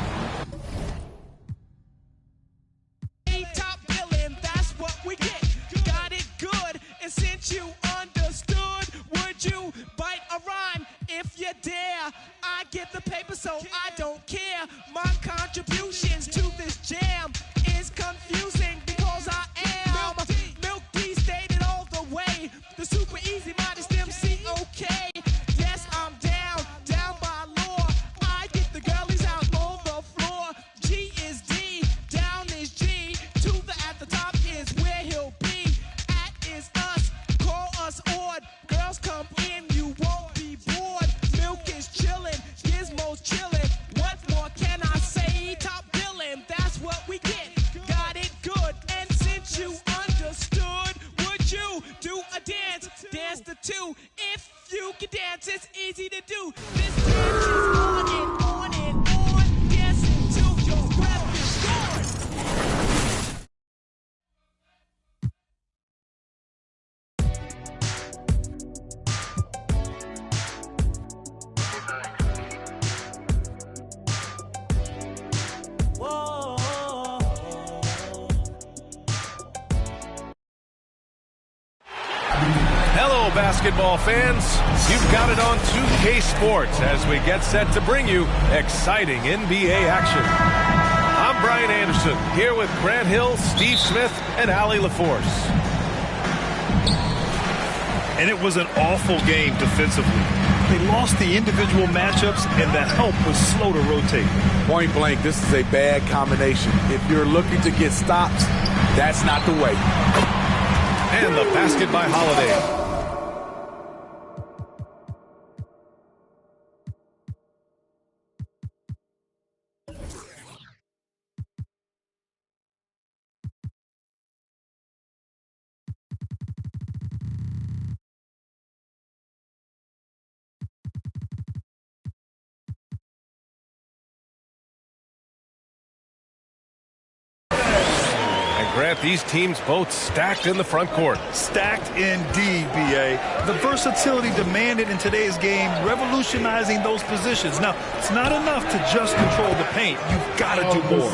Top billing, that's what we get. Got it good, and since you understood, would you bite a rhyme if you dare? I get the paper, so I don't care. My contributions to this jam is confusing because I am Milk D stated all the way. The super easy modest MC, okay. Yes, I'm down by law. I get the girlies out on the floor. G is D, down is G. To the at the top is where he'll be. At is us, call us odd. Girls come in, you won't be bored. Milk is chillin', Gizmo's chillin'. What more can I say? Top billing, that's what we get. Got it good, and since you understood, would you do a dance? Dance the two. If you can dance, it's easy to do. This dance is on and on and on. Dancing till your breath is gone. Hello, basketball fans. You've got it on 2K Sports as we get set to bring you exciting NBA action. I'm Brian Anderson, here with Grant Hill, Steve Smith, and Allie LaForce. And it was an awful game defensively. They lost the individual matchups, and the help was slow to rotate. Point blank, this is a bad combination. If you're looking to get stops, that's not the way. And the basket by Holiday. Grant, these teams both stacked in the front court. Stacked indeed, B.A. The versatility demanded in today's game, revolutionizing those positions. Now, it's not enough to just control the paint. You've got to do more.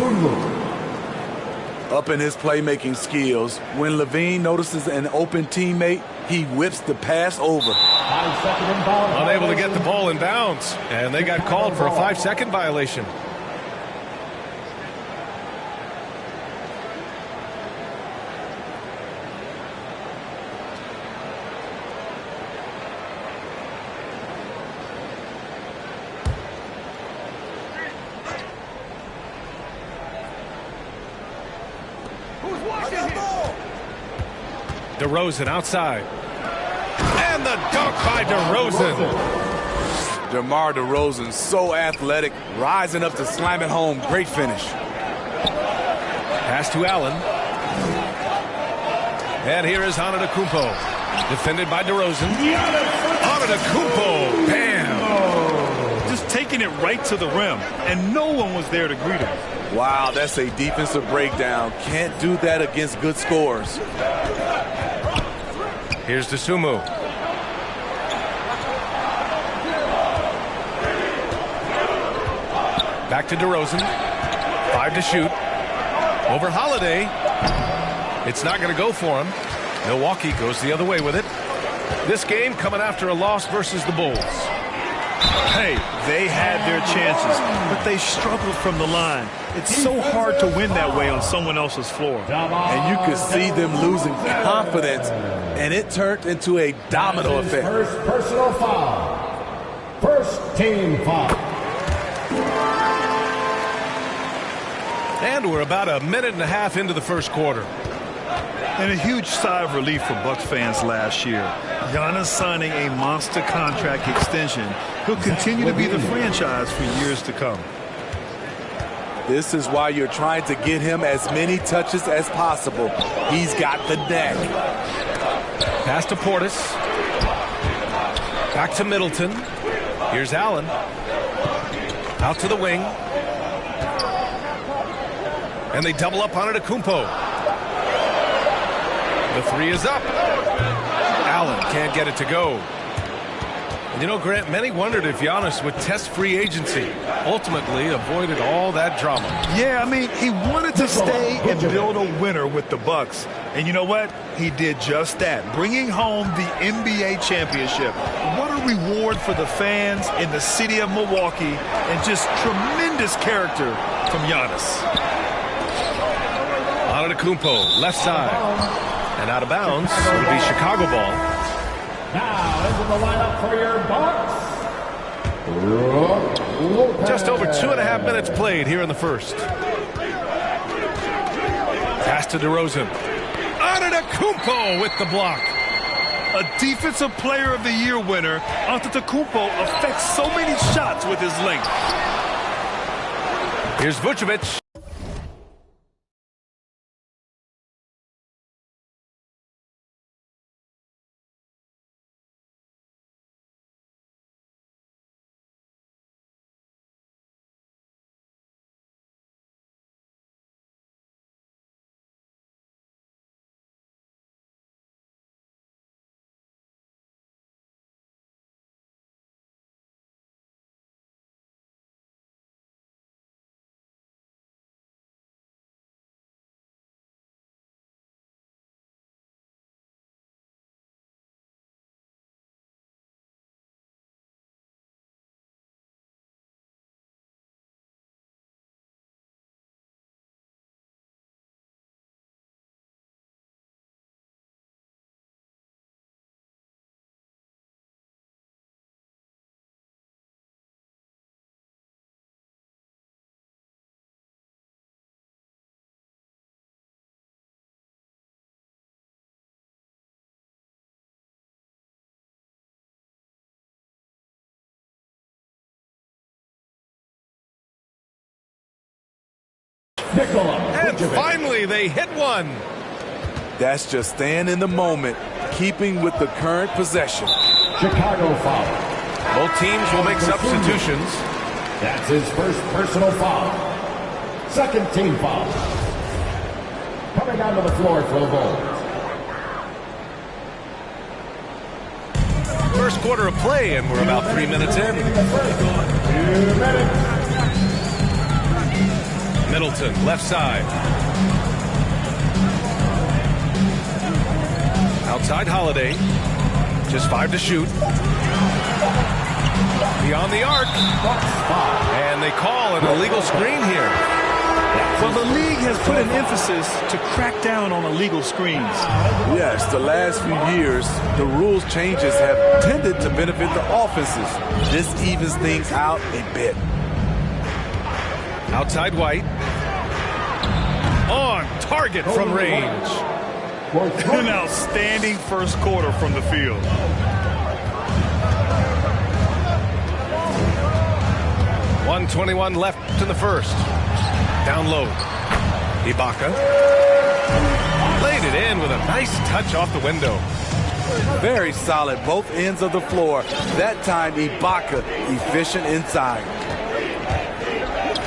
Up in his playmaking skills, when Levine notices an open teammate, he whips the pass over. Unable to get the ball in bounds, and they got called for a 5-second violation. DeRozan outside. And the dunk by DeRozan. DeMar DeRozan, so athletic, rising up to slam it home. Great finish. Pass to Allen. And here is Antetokounmpo. Defended by DeRozan. Antetokounmpo. Bam. Just taking it right to the rim, and no one was there to greet him. Wow, that's a defensive breakdown. Can't do that against good scores. Here's Dosunmu. Back to DeRozan. 5 to shoot. Over Holiday. It's not going to go for him. Milwaukee goes the other way with it. This game coming after a loss versus the Bulls. Hey, they had their chances, but they struggled from the line. It's so hard to win that way on someone else's floor. And you could see them losing confidence, and it turned into a domino effect. First personal foul. First team foul. And we're about a minute and a half into the first quarter. And a huge sigh of relief for Bucks fans last year. Giannis signing a monster contract extension. He'll continue to be the franchise for years to come. This is why you're trying to get him as many touches as possible. He's got the knack. Pass to Portis. Back to Middleton. Here's Allen. Out to the wing. And they double up on it, Antons'a. The three is up. Allen can't get it to go. And you know, Grant, many wondered if Giannis would test free agency. Ultimately avoided all that drama. Yeah, I mean, he wanted to stay and build a winner with the Bucks. And you know what? He did just that, bringing home the NBA championship. What a reward for the fans in the city of Milwaukee, and just tremendous character from Giannis. Antons'a, left side. And out of bounds. It'll be Chicago ball. Now into the lineup for your Bucks. Just over 2.5 minutes played here in the first. Pass to DeRozan. Antons'a with the block. A Defensive Player of the Year winner, Antetokounmpo affects so many shots with his length. Here's Vucevic. And finally, they hit one. That's just staying in the moment, keeping with the current possession. Chicago foul. Both teams will make substitutions. That's his first personal foul. Second team foul. Coming onto the floor for the Bulls. First quarter of play, and we're about 3 minutes in. 2 minutes. Middleton, left side. Outside Holiday. Just 5 to shoot. Beyond the arc. And they call an illegal screen here. Well, the league has put an emphasis to crack down on illegal screens. Yes, the last few years, the rules changes have tended to benefit the offenses. This evens things out a bit. Outside White. On target from range. An outstanding first quarter from the field. .121 left in the first. Down low. Ibaka. Laid it in with a nice touch off the window. Very solid, both ends of the floor. That time, Ibaka efficient inside.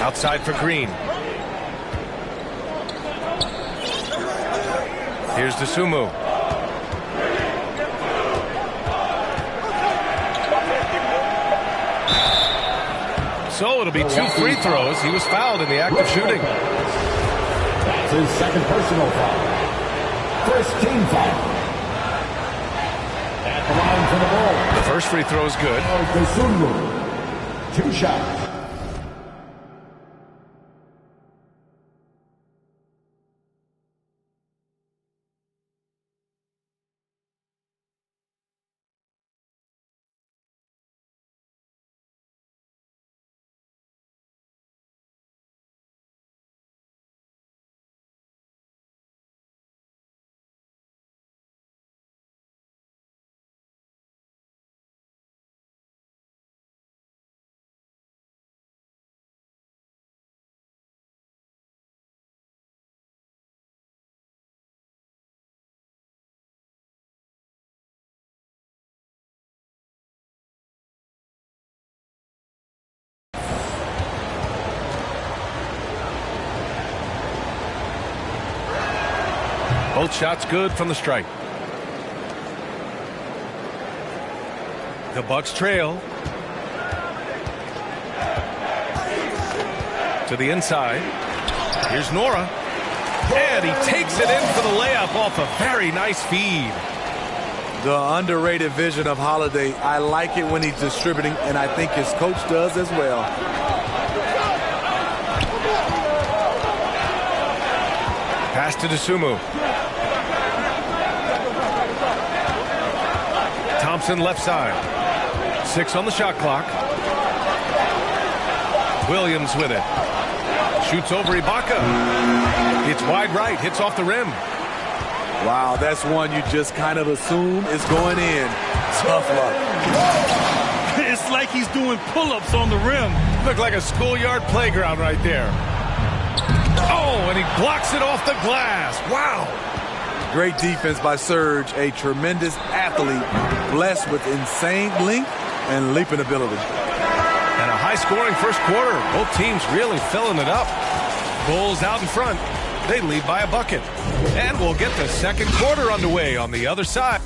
Outside for Green. Here's Dosunmu. So it'll be 2 free throws. He was fouled in the act of shooting. That's his second personal foul. First team foul. At the line for the Bulls. The first free throw is good. Dosunmu. 2 shots. Both shots good from the stripe. The Bucks trail. To the inside. Here's Nora. And he takes it in for the layup off a very nice feed. The underrated vision of Holiday. I like it when he's distributing, and I think his coach does as well. Pass to Dosunmu. Thompson left side. 6 on the shot clock. Williams with it. Shoots over Ibaka. It's wide right. Hits off the rim. Wow, that's one you just kind of assume is going in. Tough luck. It's like he's doing pull-ups on the rim. Looked like a schoolyard playground right there. Oh, and he blocks it off the glass. Wow. Great defense by Serge, a tremendous athlete, blessed with insane length and leaping ability. And a high-scoring first quarter. Both teams really filling it up. Bulls out in front. They lead by a bucket. And we'll get the second quarter underway on the other side.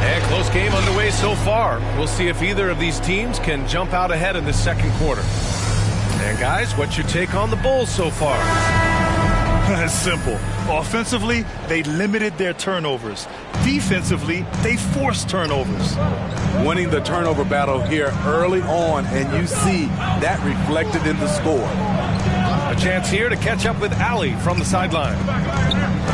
And close game underway so far. We'll see if either of these teams can jump out ahead in the second quarter. And guys, what's your take on the Bulls so far? It's simple. Offensively, they limited their turnovers. Defensively, they forced turnovers. Winning the turnover battle here early on, and you see that reflected in the score. A chance here to catch up with Allie from the sideline.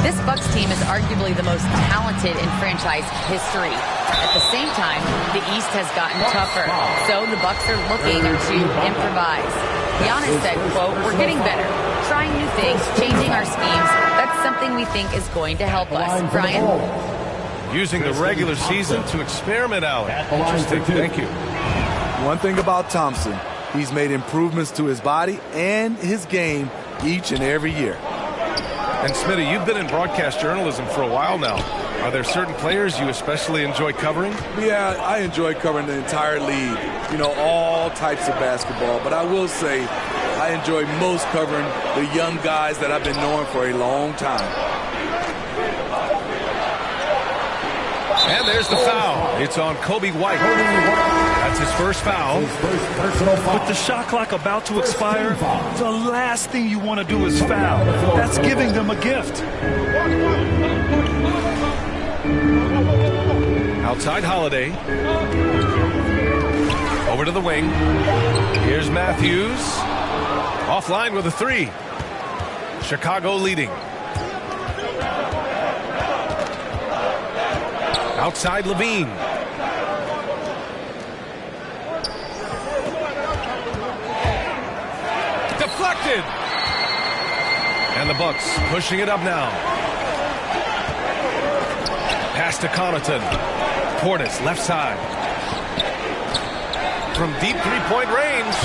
This Bucks team is arguably the most talented in franchise history. At the same time, the East has gotten tougher, so the Bucks are looking to improvise. Giannis said, quote, "We're getting better, trying new things, changing our schemes. That's something we think is going to help us." Brian? Using the regular season to experiment, Allie. Interesting. Thank you. One thing about Thompson, he's made improvements to his body and his game each and every year. And Smitty, you've been in broadcast journalism for a while now. Are there certain players you especially enjoy covering? Yeah, I enjoy covering the entire league, you know, all types of basketball. But I will say I enjoy most covering the young guys that I've been knowing for a long time. And there's the foul. It's on Kobe White. That's his first foul. With the shot clock about to expire, the last thing you want to do is foul. That's giving them a gift. Outside Holiday. Over to the wing. Here's Matthews. Offline with a three. Chicago leading. Outside Levine. Deflected. And the Bucks pushing it up now. Pass to Connaughton. Portis left side. From deep three-point range.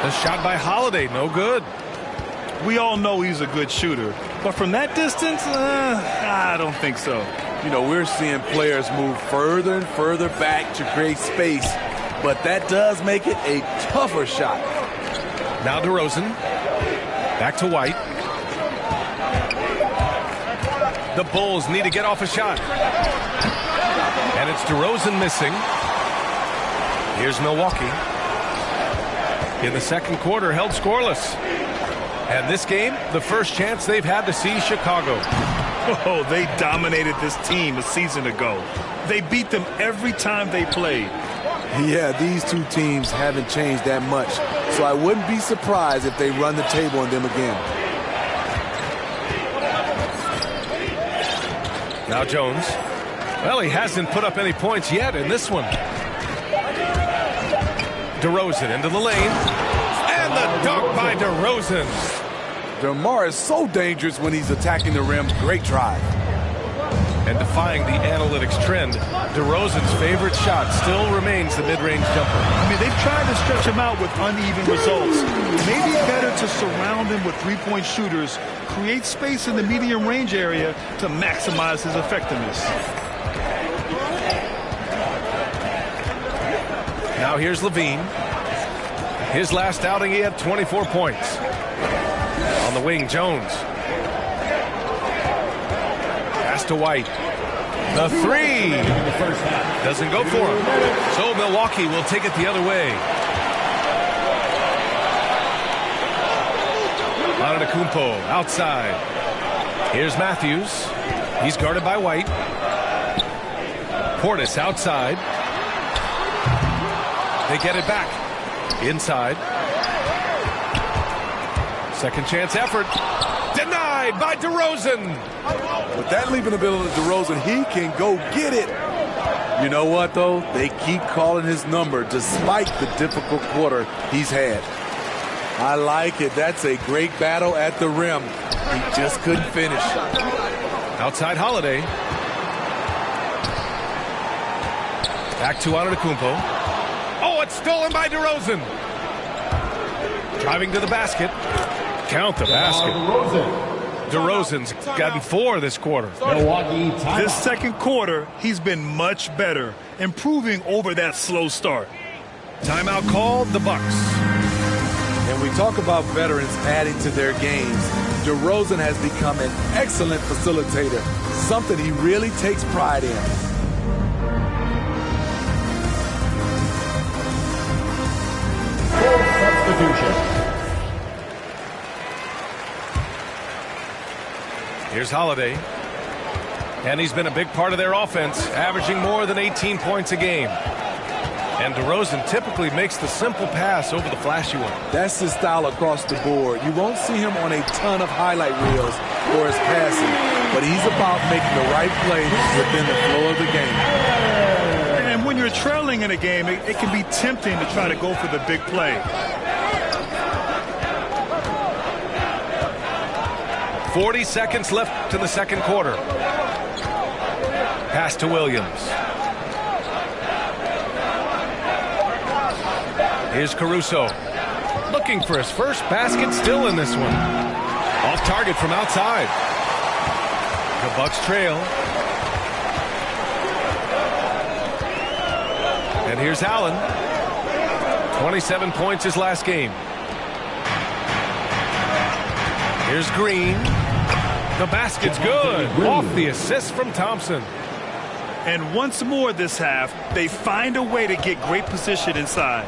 The shot by Holiday, no good. We all know he's a good shooter, but from that distance, I don't think so. You know, we're seeing players move further and further back to create space, but that does make it a tougher shot. Now DeRozan. Back to White. The Bulls need to get off a shot. And it's DeRozan missing. Here's Milwaukee. In the second quarter, held scoreless. And this game, the first chance they've had to see Chicago. Oh, they dominated this team a season ago. They beat them every time they played. Yeah, these two teams haven't changed that much, so I wouldn't be surprised if they run the table on them again. Now Jones. Well, he hasn't put up any points yet in this one. DeRozan into the lane. And the dunk by DeRozan. DeMar is so dangerous when he's attacking the rim. Great drive. And defying the analytics trend, DeRozan's favorite shot still remains the mid-range jumper. I mean, they've tried to stretch him out with uneven results. Maybe better to surround him with three-point shooters, create space in the medium range area to maximize his effectiveness. Now here's Levine. His last outing, he had 24 points. On the wing, Jones. Pass to White. The three. Doesn't go for him. So Milwaukee will take it the other way. Antetokounmpo outside. Here's Matthews. He's guarded by White. Portis outside. They get it back. Inside. Second chance effort. Denied by DeRozan. With that leaping ability of DeRozan, he can go get it. You know what, though? They keep calling his number despite the difficult quarter he's had. I like it. That's a great battle at the rim. He just couldn't finish. Outside Holiday. Back to Antetokounmpo. Oh, it's stolen by DeRozan. Driving to the basket. Count the basket. DeRozan's gotten 4 this quarter. This second quarter, he's been much better, improving over that slow start. Timeout called, the Bucks. And we talk about veterans adding to their games. DeRozan has become an excellent facilitator, something he really takes pride in. Full substitution. Here's Holiday. And he's been a big part of their offense, averaging more than 18 points a game. And DeRozan typically makes the simple pass over the flashy one. That's his style across the board. You won't see him on a ton of highlight reels for his passing, but he's about making the right play within the flow of the game. And when you're trailing in a game, it can be tempting to try to go for the big play. 40 seconds left in the second quarter. Pass to Williams. Here's Caruso. Looking for his first basket, still in this one. Off target from outside. The Bucks trail. And here's Allen. 27 points his last game. Here's Green. The basket's good. Off the assist from Thompson. And once more this half, they find a way to get great position inside.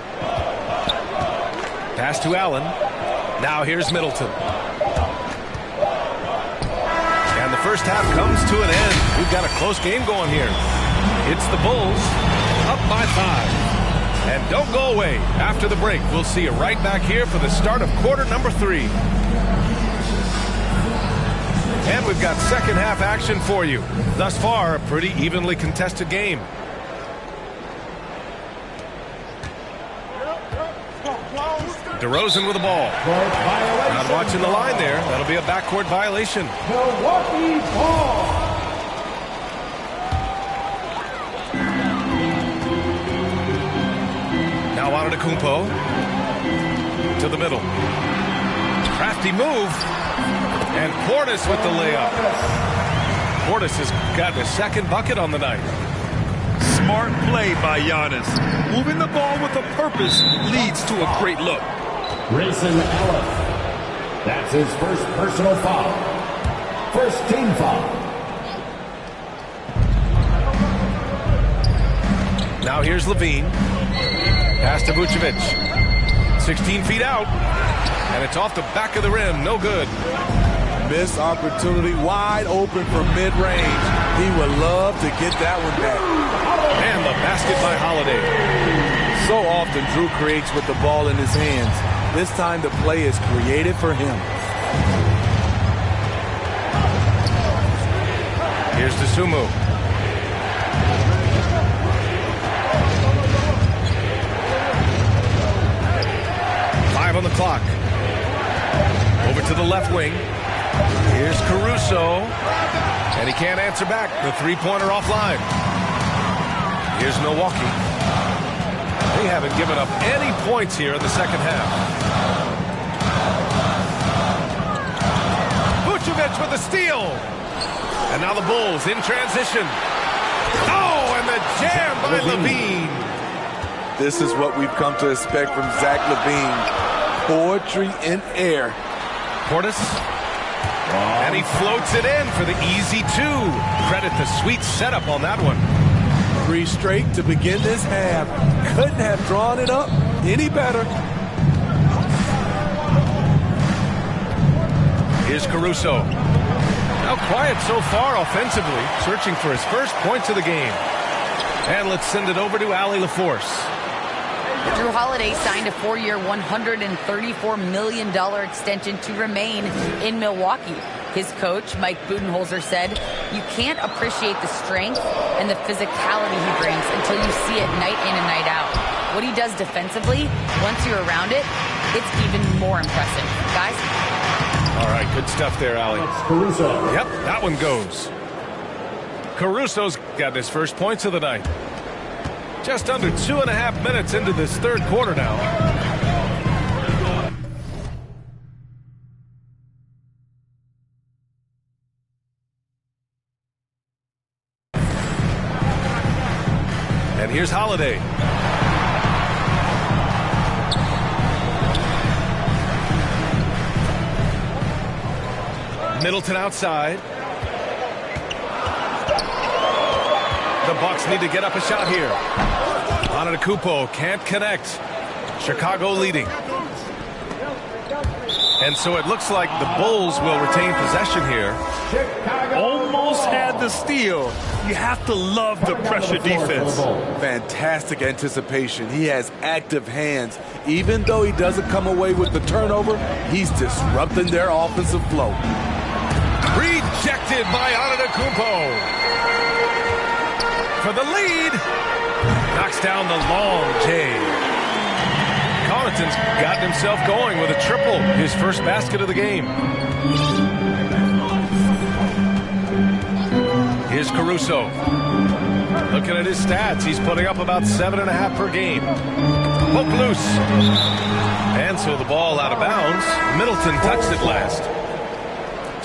Pass to Allen. Now here's Middleton. And the first half comes to an end. We've got a close game going here. It's the Bulls up by 5. And don't go away. After the break, we'll see you right back here for the start of quarter number 3. And we've got second half action for you. Thus far, a pretty evenly contested game. DeRozan with the ball. Not watching the line there. That'll be a backcourt violation. Milwaukee ball. Now Antetokounmpo to the middle. Crafty move. And Portis with the layup. Portis has got his second bucket on the night. Smart play by Giannis. Moving the ball with a purpose leads to a great look. Grayson Allen. That's his first personal foul. First team foul. Now here's Levine. Pass to Vucevic. 16 feet out. And it's off the back of the rim. No good. Missed opportunity, wide open from mid-range. He would love to get that one back. And the basket by Holiday. So often Drew creates with the ball in his hands. This time the play is created for him. Here's Dosunmu. Five on the clock. Over to the left wing. Here's Caruso. And he can't answer back. The three-pointer offline. Here's Milwaukee. They haven't given up any points here in the second half. Vucevic with a steal. And now the Bulls in transition. Oh, and the jam by Levine. This is what we've come to expect from Zach LaVine. Poetry in air. Portis. And he floats it in for the easy two. Credit the sweet setup on that one. 3 straight to begin this half. Couldn't have drawn it up any better. Here's Caruso. Now quiet so far offensively, searching for his first points of the game. And let's send it over to Allie LaForce. Drew Holiday signed a 4-year, $134 million extension to remain in Milwaukee. His coach, Mike Budenholzer, said, "You can't appreciate the strength and the physicality he brings until you see it night in and night out. What he does defensively, once you're around it, it's even more impressive." Guys? All right, good stuff there, Allie. Caruso. Yep, that one goes. Caruso's got his first points of the night. Just under 2.5 minutes into this third quarter now. And here's Holiday. Middleton outside. The Bucks need to get up a shot here. Antetokounmpo can't connect. Chicago leading. And so it looks like the Bulls will retain possession here. Almost had the steal. You have to love the pressure defense. Fantastic anticipation. He has active hands. Even though he doesn't come away with the turnover, he's disrupting their offensive flow. Rejected by Antetokounmpo. For the lead. Knocks down the long J. Connaughton's gotten himself going with a triple. His first basket of the game. Here's Caruso. Looking at his stats, he's putting up about 7.5 per game. Poke loose. And so the ball out of bounds. Middleton touched it last.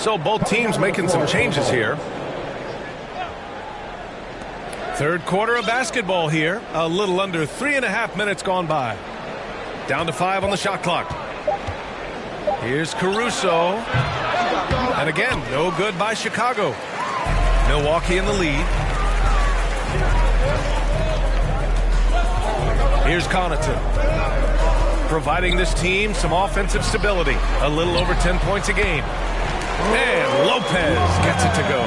So both teams making some changes here. Third quarter of basketball here. A little under 3.5 minutes gone by. Down to 5 on the shot clock. Here's Caruso. And again, no good by Chicago. Milwaukee in the lead. Here's Connaughton. Providing this team some offensive stability. A little over 10 points a game. And Lopez gets it to go.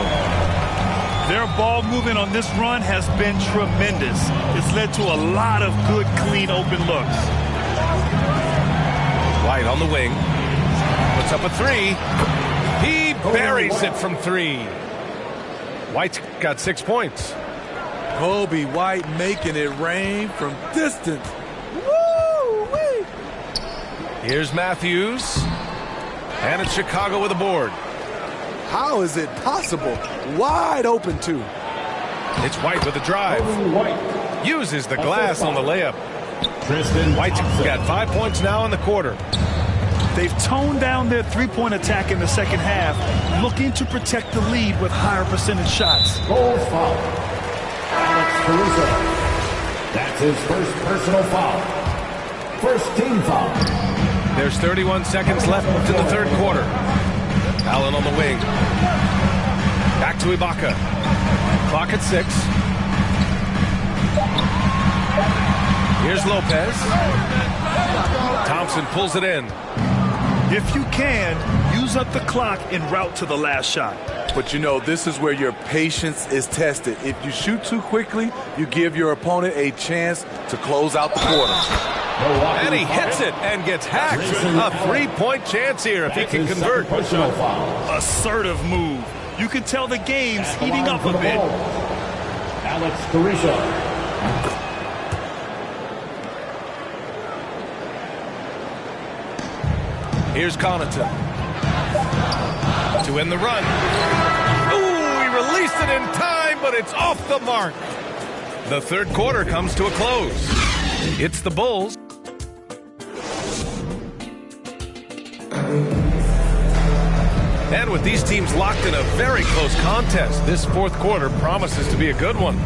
Their ball movement on this run has been tremendous. It's led to a lot of good, clean, open looks. White on the wing. Puts up a 3. He buries it from 3. White's got 6 points. Kobe White making it rain from distance. Woo-wee. Here's Matthews. And it's Chicago with a board. How is it possible? Wide open, too. It's White with a drive. Uses the glass on the layup. White's got 5 points now in the quarter. They've toned down their three-point attack in the second half, looking to protect the lead with higher percentage shots. Goal foul. Alex Caruso. That's his first personal foul. First team foul. There's 31 seconds left in the third quarter. Allen on the wing. Back to Ibaka. Clock at 6. Here's Lopez. Thompson pulls it in. If you can, use up the clock en route to the last shot. But you know, this is where your patience is tested. If you shoot too quickly, you give your opponent a chance to close out the quarter. And he hits it and gets hacked. A 3-point chance here if he can convert. Assertive move. You can tell the game's heating up a bit. Alex Caruso. Here's Connaughton. To end the run. Ooh, he released it in time, but it's off the mark. The third quarter comes to a close. It's the Bulls. And with these teams locked in a very close contest, this fourth quarter promises to be a good one.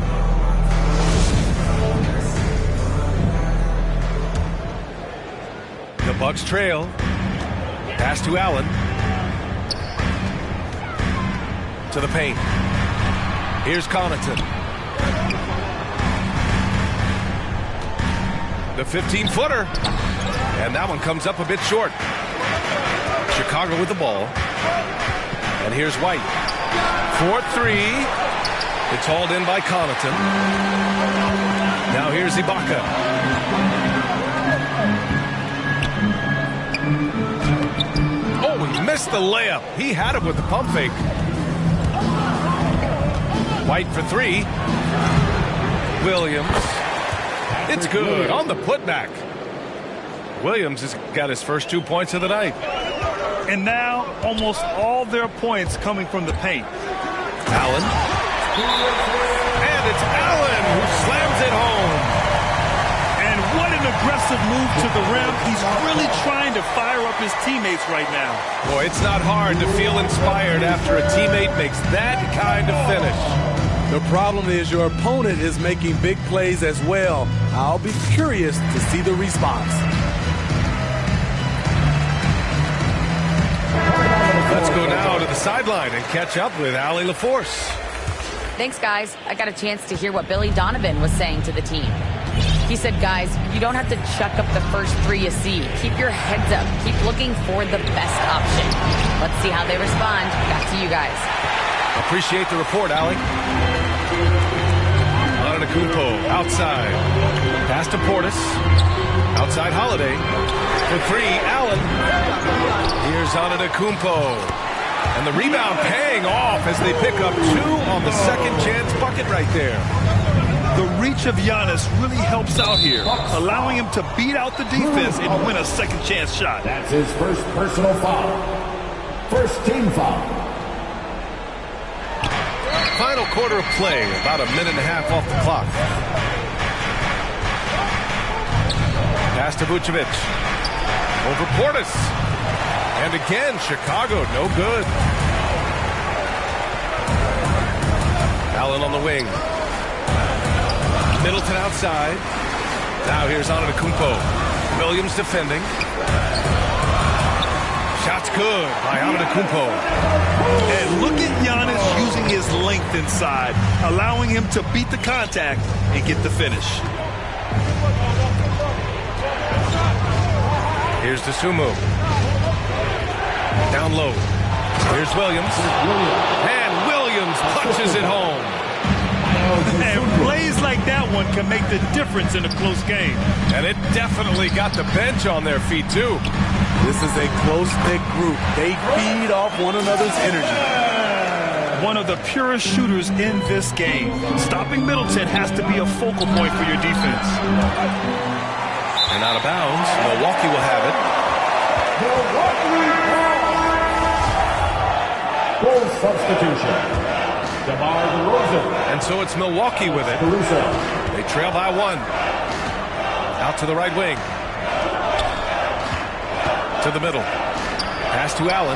The Bucks trail. Pass to Allen. To the paint. Here's Connaughton. The 15-footer. And that one comes up a bit short. Chicago with the ball. And here's White. 4-3. It's hauled in by Connaughton. Now here's Ibaka. Oh, he missed the layup. He had it with the pump fake. White for 3. Williams. It's good on the putback. Williams has got his first 2 points of the night. And now almost all their points coming from the paint. Allen. And it's Allen who slams it home. And what an aggressive move to the rim. He's really trying to fire up his teammates right now. Boy, it's not hard to feel inspired after a teammate makes that kind of finish. The problem is your opponent is making big plays as well. I'll be curious to see the response. Let's go now to the sideline and catch up with Allie LaForce. Thanks, guys. I got a chance to hear what Billy Donovan was saying to the team. He said, guys, you don't have to chuck up the first 3 you see. Keep your heads up. Keep looking for the best option. Let's see how they respond. Back to you guys. Appreciate the report, Allie. Antetokounmpo outside. Pass to Portis. Outside Holiday. For 3, Allen. Here's Antetokounmpo. And the rebound paying off as they pick up 2 on the second chance bucket right there. The reach of Giannis really helps out here, allowing him to beat out the defense and win a second chance shot. That's his first personal foul. First team foul. Final quarter of play, about a minute and a half off the clock. Pass to Vucevic. Over Portis. And again, Chicago, no good. Allen on the wing. Middleton outside. Now here's Antetokounmpo. Williams defending. Shot's good by Antetokounmpo. And look at Giannis using his length inside, allowing him to beat the contact and get the finish. Here's Dosunmu. Down low. Here's Williams. And Williams punches it home. And plays like that one can make the difference in a close game. And it definitely got the bench on their feet, too. This is a close-knit group. They feed off one another's energy. One of the purest shooters in this game. Stopping Middleton has to be a focal point for your defense. And out of bounds, Milwaukee will have it. Full substitution. DeMar DeRozan. And so it's Milwaukee with it. They trail by 1. Out to the right wing. To the middle. Pass to Allen.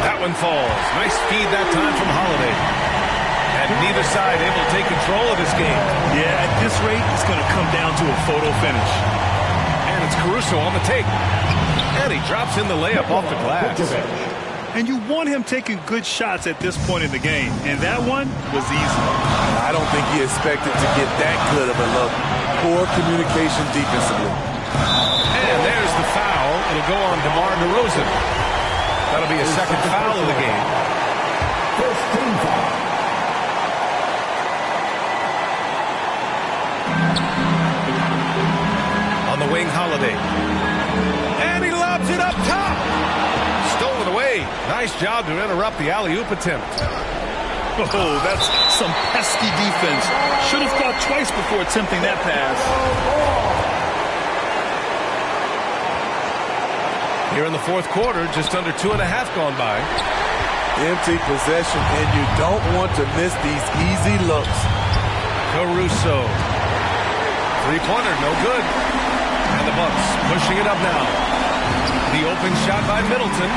That one falls. Nice feed that time from Holiday. And neither side able to take control of this game. Yeah, at this rate, it's going to come down to a photo finish. And it's Caruso on the take. And he drops in the layup off the glass. And you want him taking good shots at this point in the game. And that one was easy. I don't think he expected to get that good of a look. Poor communication defensively. And there's the foul. It'll go on DeMar DeRozan. That'll be a second foul of the game. First team foul. On the wing, Holiday. And he lobs it up top. Stolen away. Nice job to interrupt the alley-oop attempt. Oh, that's some pesky defense. Should have thought twice before attempting that pass. Here in the fourth quarter, just under 2.5 gone by. Empty possession, and you don't want to miss these easy looks. Caruso. Three-pointer, no good. And the Bucks pushing it up now. The open shot by Middleton.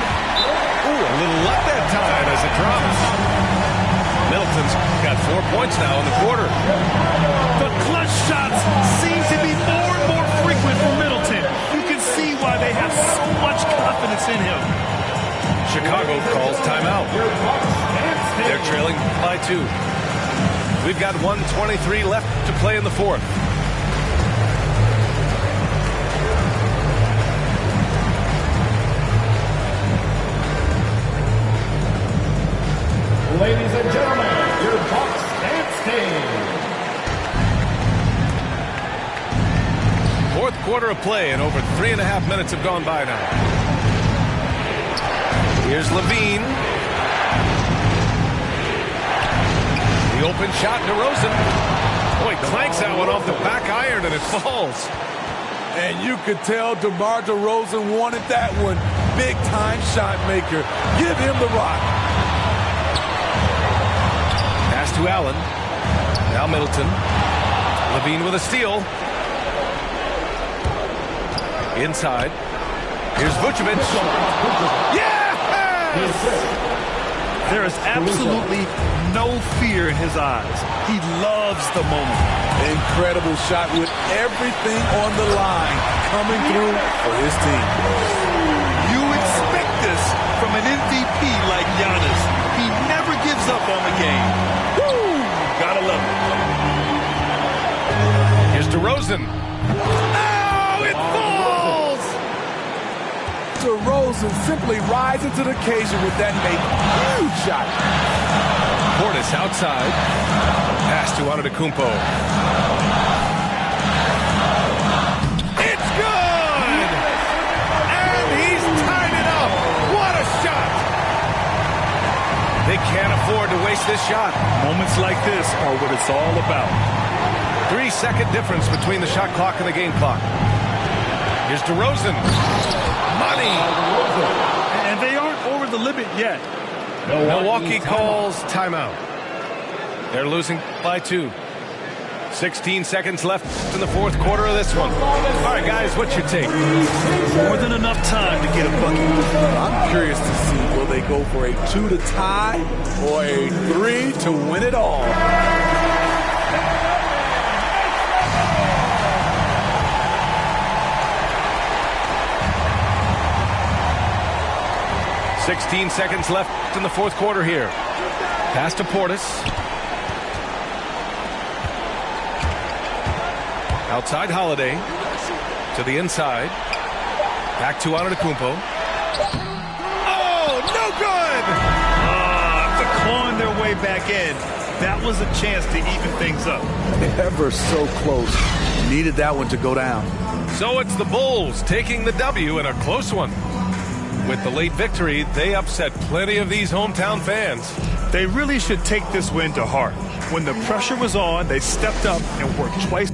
Ooh, a little luck that time as it drops. Middleton's got 4 points now in the quarter. The clutch shots seem to be more and more frequent for Middleton. You can see gas in him. Chicago calls timeout. They're trailing by 2. We've got 1:23 left to play in the fourth. Ladies and gentlemen, your Bucks dance team. Fourth quarter of play, and over 3.5 minutes have gone by now. Here's Levine. The open shot, DeRozan. Boy, clanks that one off the back iron, and it falls. And you could tell DeMar DeRozan wanted that one. Big-time shot maker. Give him the rock. Pass to Allen. Now Middleton. Levine with a steal. Inside. Here's Vucevic. Yeah! There is absolutely no fear in his eyes. He loves the moment. Incredible shot with everything on the line coming through for his team. You expect this from an MVP like Giannis. He never gives up on the game. Woo! Gotta love it. Here's DeRozan. Oh, it falls! DeRozan simply rises to the occasion with that huge shot. Portis outside. Pass to Antetokounmpo. It's good! And he's tied it up. What a shot! They can't afford to waste this shot. Moments like this are what it's all about. 3-second difference between the shot clock and the game clock. Here's DeRozan. Money! And they aren't over the limit yet. Milwaukee calls timeout. They're losing by 2. 16 seconds left in the fourth quarter of this one. All right, guys, what's your take? More than enough time to get a bucket. I'm curious to see, will they go for a 2 to tie or a 3 to win it all? 16 seconds left in the fourth quarter here. Pass to Portis. Outside Holiday. To the inside. Back to Antetokounmpo. Oh, no good! After clawing their way back in, that was a chance to even things up. Ever so close. Needed that one to go down. So it's the Bulls taking the W in a close one. With the late victory, they upset plenty of these hometown fans. They really should take this win to heart. When the pressure was on, they stepped up and worked twice.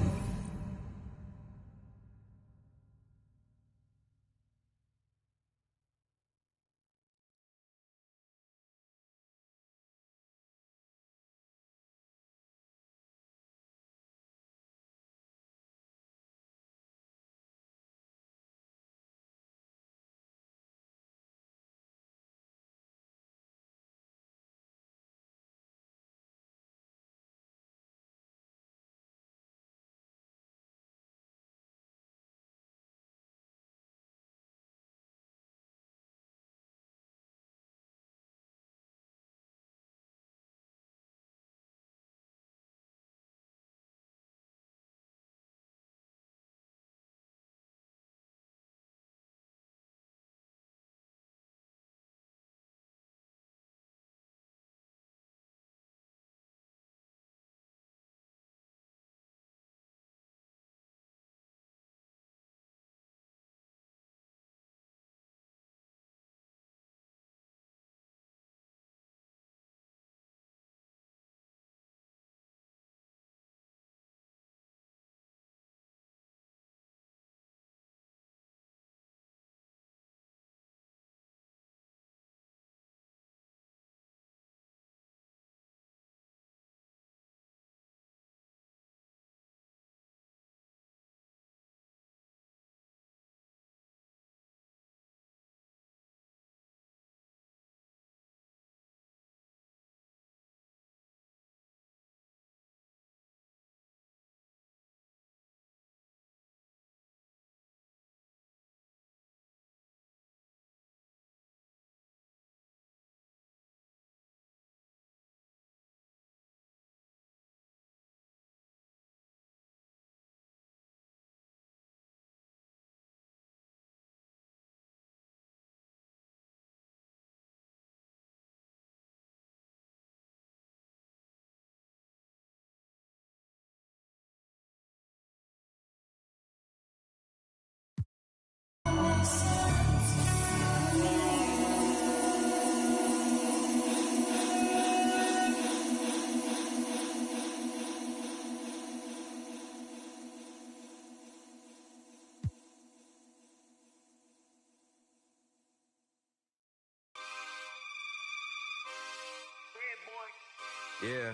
Yeah.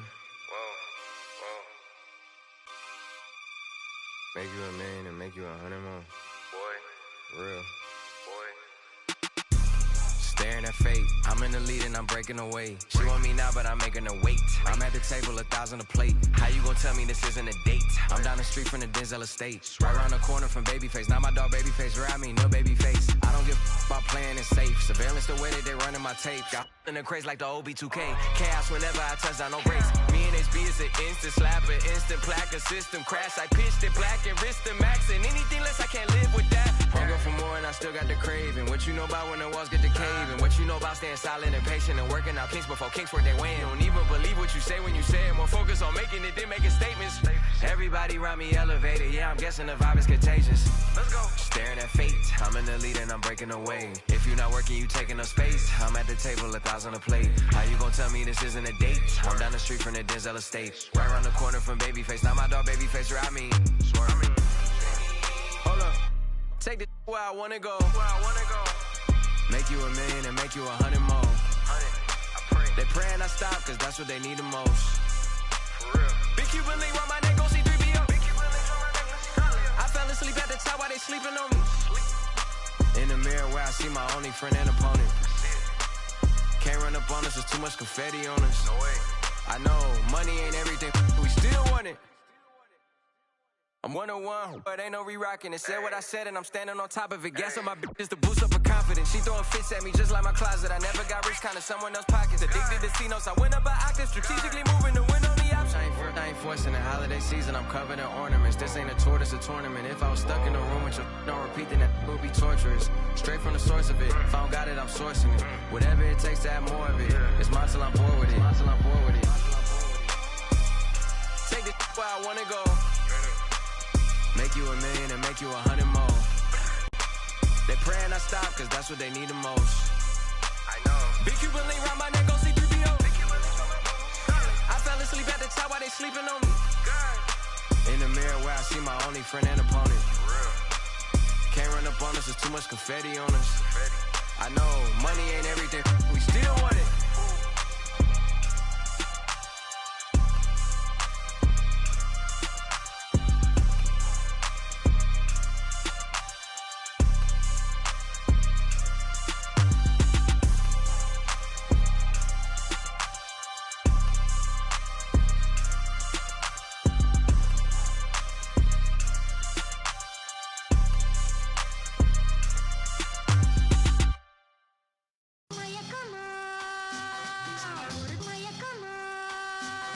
Make you $1 million and make you 100 more. Boy. Real. Staring at fate, I'm in the lead and I'm breaking away. She want me now, but I'm making her wait. I'm at the table, 1,000 a plate. How you gon' tell me this isn't a date? I'm down the street from the Denzel estate, right around the corner from Babyface. Now my dog Babyface around me, no Babyface. I don't give about playing it safe. Surveillance the way that they running my tape. Got in the craze like the OB2K. Chaos whenever I touch down, no brakes. Me and HB is an instant slapper, instant plaque, a system crash. I pitched it black and wrist and max, and anything less I can't live with that. Hunger for more and I still got the craving. What you know about when the walls get to caving? What you know about staying silent and patient and working out kinks before kinks work their way in? Don't even believe what you say when you say it. More focus on making it than making statements. Everybody around me elevated. Yeah, I'm guessing the vibe is contagious. Let's go. Staring at fate. I'm in the lead and I'm breaking away. If you're not working, you taking up space. I'm at the table, 1,000 a plate. How you gon' tell me this isn't a date? I'm down the street from the Denzel estate, right around the corner from Babyface. Now my dog Babyface around me. Hold up. Take the where I wanna go. Make you $1 million and make you 100 more. They praying I stop, cause that's what they need the most. Big Cuban link round my neck, gon' see 3BO. I fell asleep at the top while they sleeping on me. In the mirror where I see my only friend and opponent. Can't run up on us, there's too much confetti on us. I know, money ain't everything, we still want it. I'm 101, but ain't no re-rocking it. Said what I said and I'm standing on top of it. Gas on my bitches to boost up her confidence. She throwing fits at me just like my closet. I never got rich, kinda someone else's pockets. Addicted to C-notes, I went up an octave. Strategically moving to win on the option. I ain't forcing the holiday season, I'm covered in ornaments. This ain't a tour, this a tournament. If I was stuck in a room with your don't repeat, then that would be torturous. Straight from the source of it. If I don't got it, I'm sourcing it. Whatever it takes to have more of it. It's mine till I'm bored with it. Take the where I wanna go. Make you $1 million and make you 100 more. They praying I stop, cause that's what they need the most. I know. Big Cuban link round my neck, gon' see 3BO. I fell asleep at the top while they sleeping on me. In the mirror where I see my only friend and opponent. Can't run up on us, there's too much confetti on us. I know, money ain't everything, we still want it.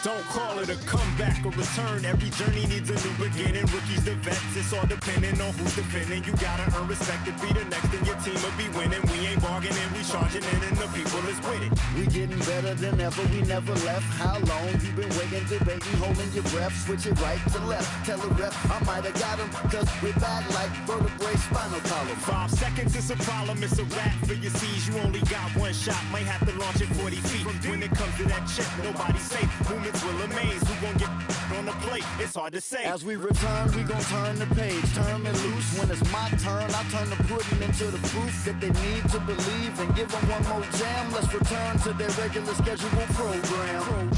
Don't call it a comeback or return. Every journey needs a new beginning. Rookies to vets, it's all depending on who's defending. You gotta earn respect to be the next, and your team will be winning. We ain't bargaining, we charging in, and the people is with it. We getting better than ever, we never left. How long you been waiting, debating, holding your breath? Switch it right to left, tell a rep I might have got him, cause we're back like vertebrae, spinal column. 5 seconds is a problem, it's a wrap for your C's. You only got one shot, might have to launch it 40 feet. When it comes to that check, nobody's safe. Movements will amaze, who gon' get on the plate? It's hard to say. As we return, we gon' turn the page, turn it loose. When it's my turn, I turn the pudding into the proof that they need to believe, and give them one more jam. Let's return to their regular scheduled program.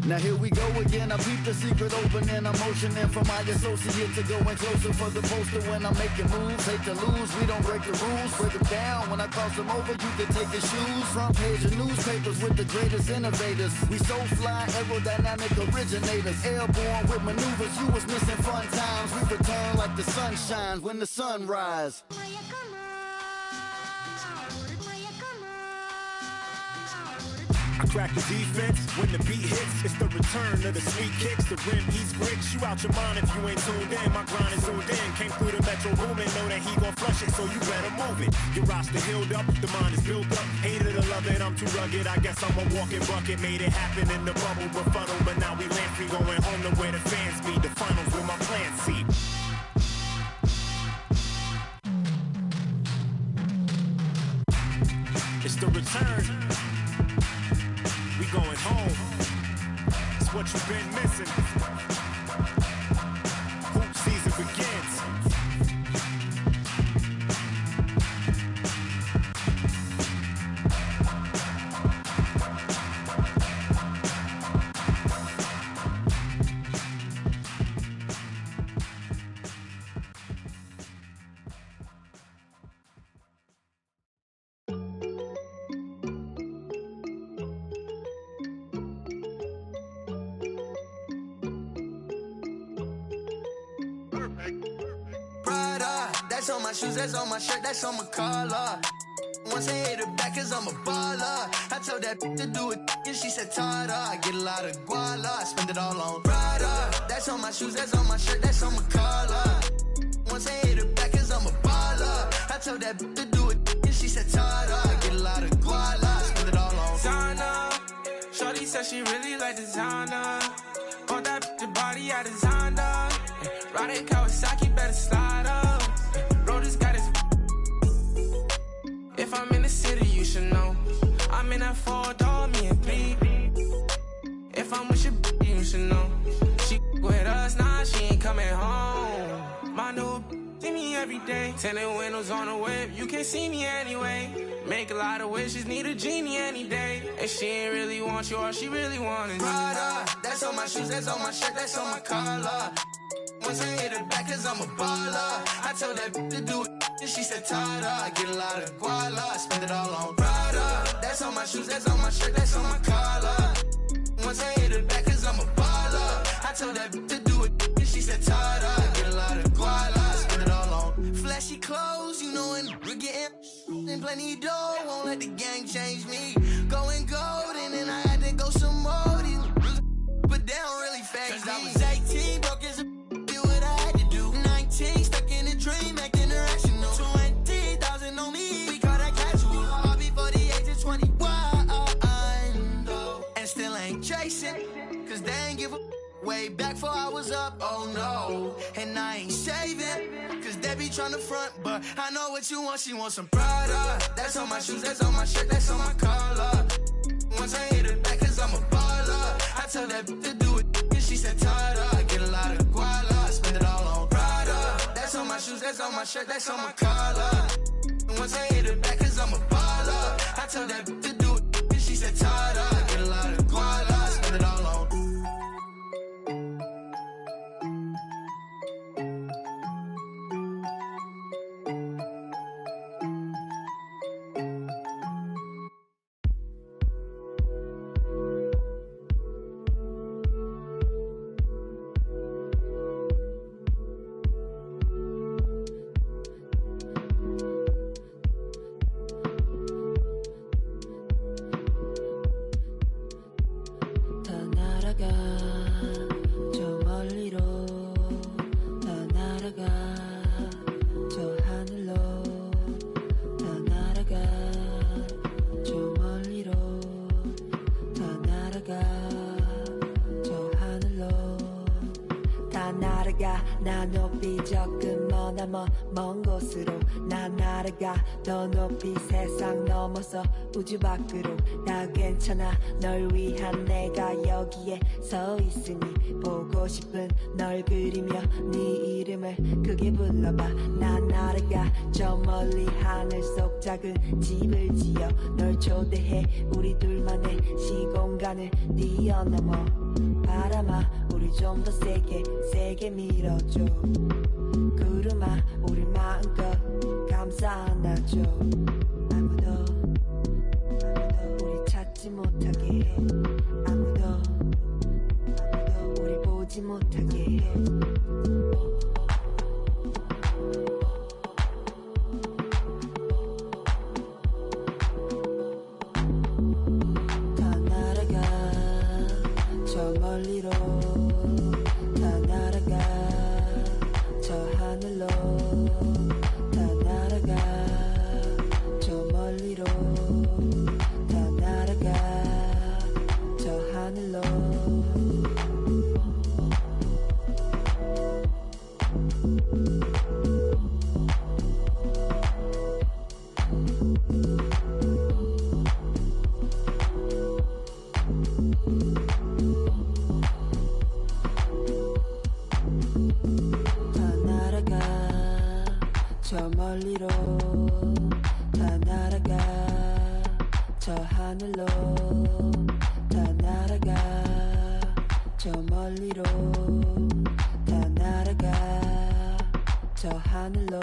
Now here we go again, I peep the secret opening. I'm motioning for my associate to going closer for the poster when I'm making moves. Hate to lose, we don't break the rules. Break them down, when I cross them over, you can take your shoes. Front page of newspapers with the greatest innovators. We so fly, aerodynamic originators. Airborne with maneuvers, you was missing fun times. We return like the sun shines when the sun rise. I crack the defense when the beat hits. It's the return of the sweet kicks. The rim he's bricks. You out your mind if you ain't tuned in. My grind is zoomed in. Came through the metro booming. Know that he gon' flush it, so you better move it. Your roster healed up, the mind is built up. Hated to love it, I'm too rugged. I guess I'm a walking bucket. Made it happen in the bubble befuddle, but now we land free, going home to where the fans be. The finals with my plan see. It's the return. We going home. It's what you've been missing. Hoop season begins. my shoes, that's on my shirt, that's on my collar. Once I hit her back, cause I'm a baller. I told that to do it, and she said, Tada. I get a lot of guala, I spend it all on Prada. That's on my shoes, that's on my shirt, that's on my collar. Once I hit her back, cause I'm a baller. I told that to do it, and she said, Tada. I get a lot of guala, I spend it all on Zana. Shorty said she really like designer. Bought that the body I designed her. Riding Kawasaki, better slide up. Rollers got his. If I'm in the city, you should know. I'm in that 4-door, me and 3. If I'm with your you should know. She with us, nah, she ain't coming home. My new see me every day. Tinted windows on the whip, you can't see me anyway. Make a lot of wishes, need a genie any day. And she ain't really want you, all she really wanted. Prada, that's on my shoes, that's on my shirt, that's on my collar. Once I hit her back, cause I'm a baller. I told that to do it, and she said, Tada. I get a lot of guala, I spend it all on Prada. That's on my shoes, that's on my shirt, that's on my collar. Once I hit her back, cause I'm a baller. I told that to do it, and she said, Tada. I get a lot of guala, I spend it all on flashy clothes, you know, and we're getting and plenty dough. Won't let the gang change me. Going gold, and then I had to go some more. But they don't really phase me. I was 18, broke as a do what I had to do. 19, stuck in a dream, acting irrational. 20,000 on me, we call that casual. All before the age of 21, and still ain't chasing, cause they ain't give a way back before I was up, oh no. And I ain't saving, cause they be trying to front, but I know what you want, she wants some Prada. That's on my shoes, that's on my shirt, that's on my collar. Once I hit her back, cause I'm a baller. I tell that to do it, and she said, Tada. I get a lot of guala, I spend it all on Prada. That's on my shoes, that's on my shirt, that's on my collar. Once I hit her back, cause I'm a baller. I tell that to do it, and she said, Tada. I get a lot of guala, I spend it all on 나 높이 조금 먼 곳으로 나 날아가 더 높이 세상 넘어서 우주 밖으로 나 괜찮아 널 위한 내가 여기에 서 있으니 보고 싶은 널 그리며 네 이름을 크게 불러봐 나 날아가 저 멀리 하늘 속 작은 집을 지어 널 초대해 우리 둘만의 시공간을 뛰어넘어 바람아 우리 좀 더 세게 밀어줘 구름아 우리 마음껏 감싸 안아줘 아무도 우리 찾지 못하게 해 아무도 우리 보지 못하게 해 다 날아가 저 멀리로 다 날아가 저 하늘로 다 날아가 저 멀리로 다 날아가 저 하늘로 저 멀리로 다 날아가 저 하늘로 다 날아가 저 멀리로 다 날아가 저 하늘로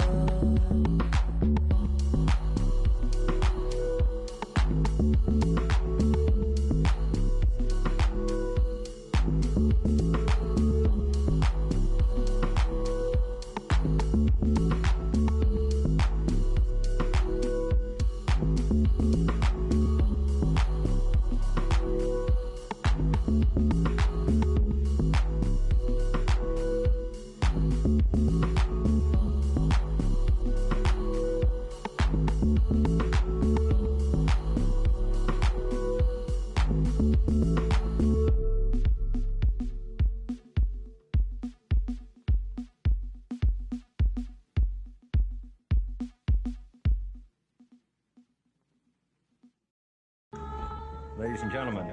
Ladies and gentlemen.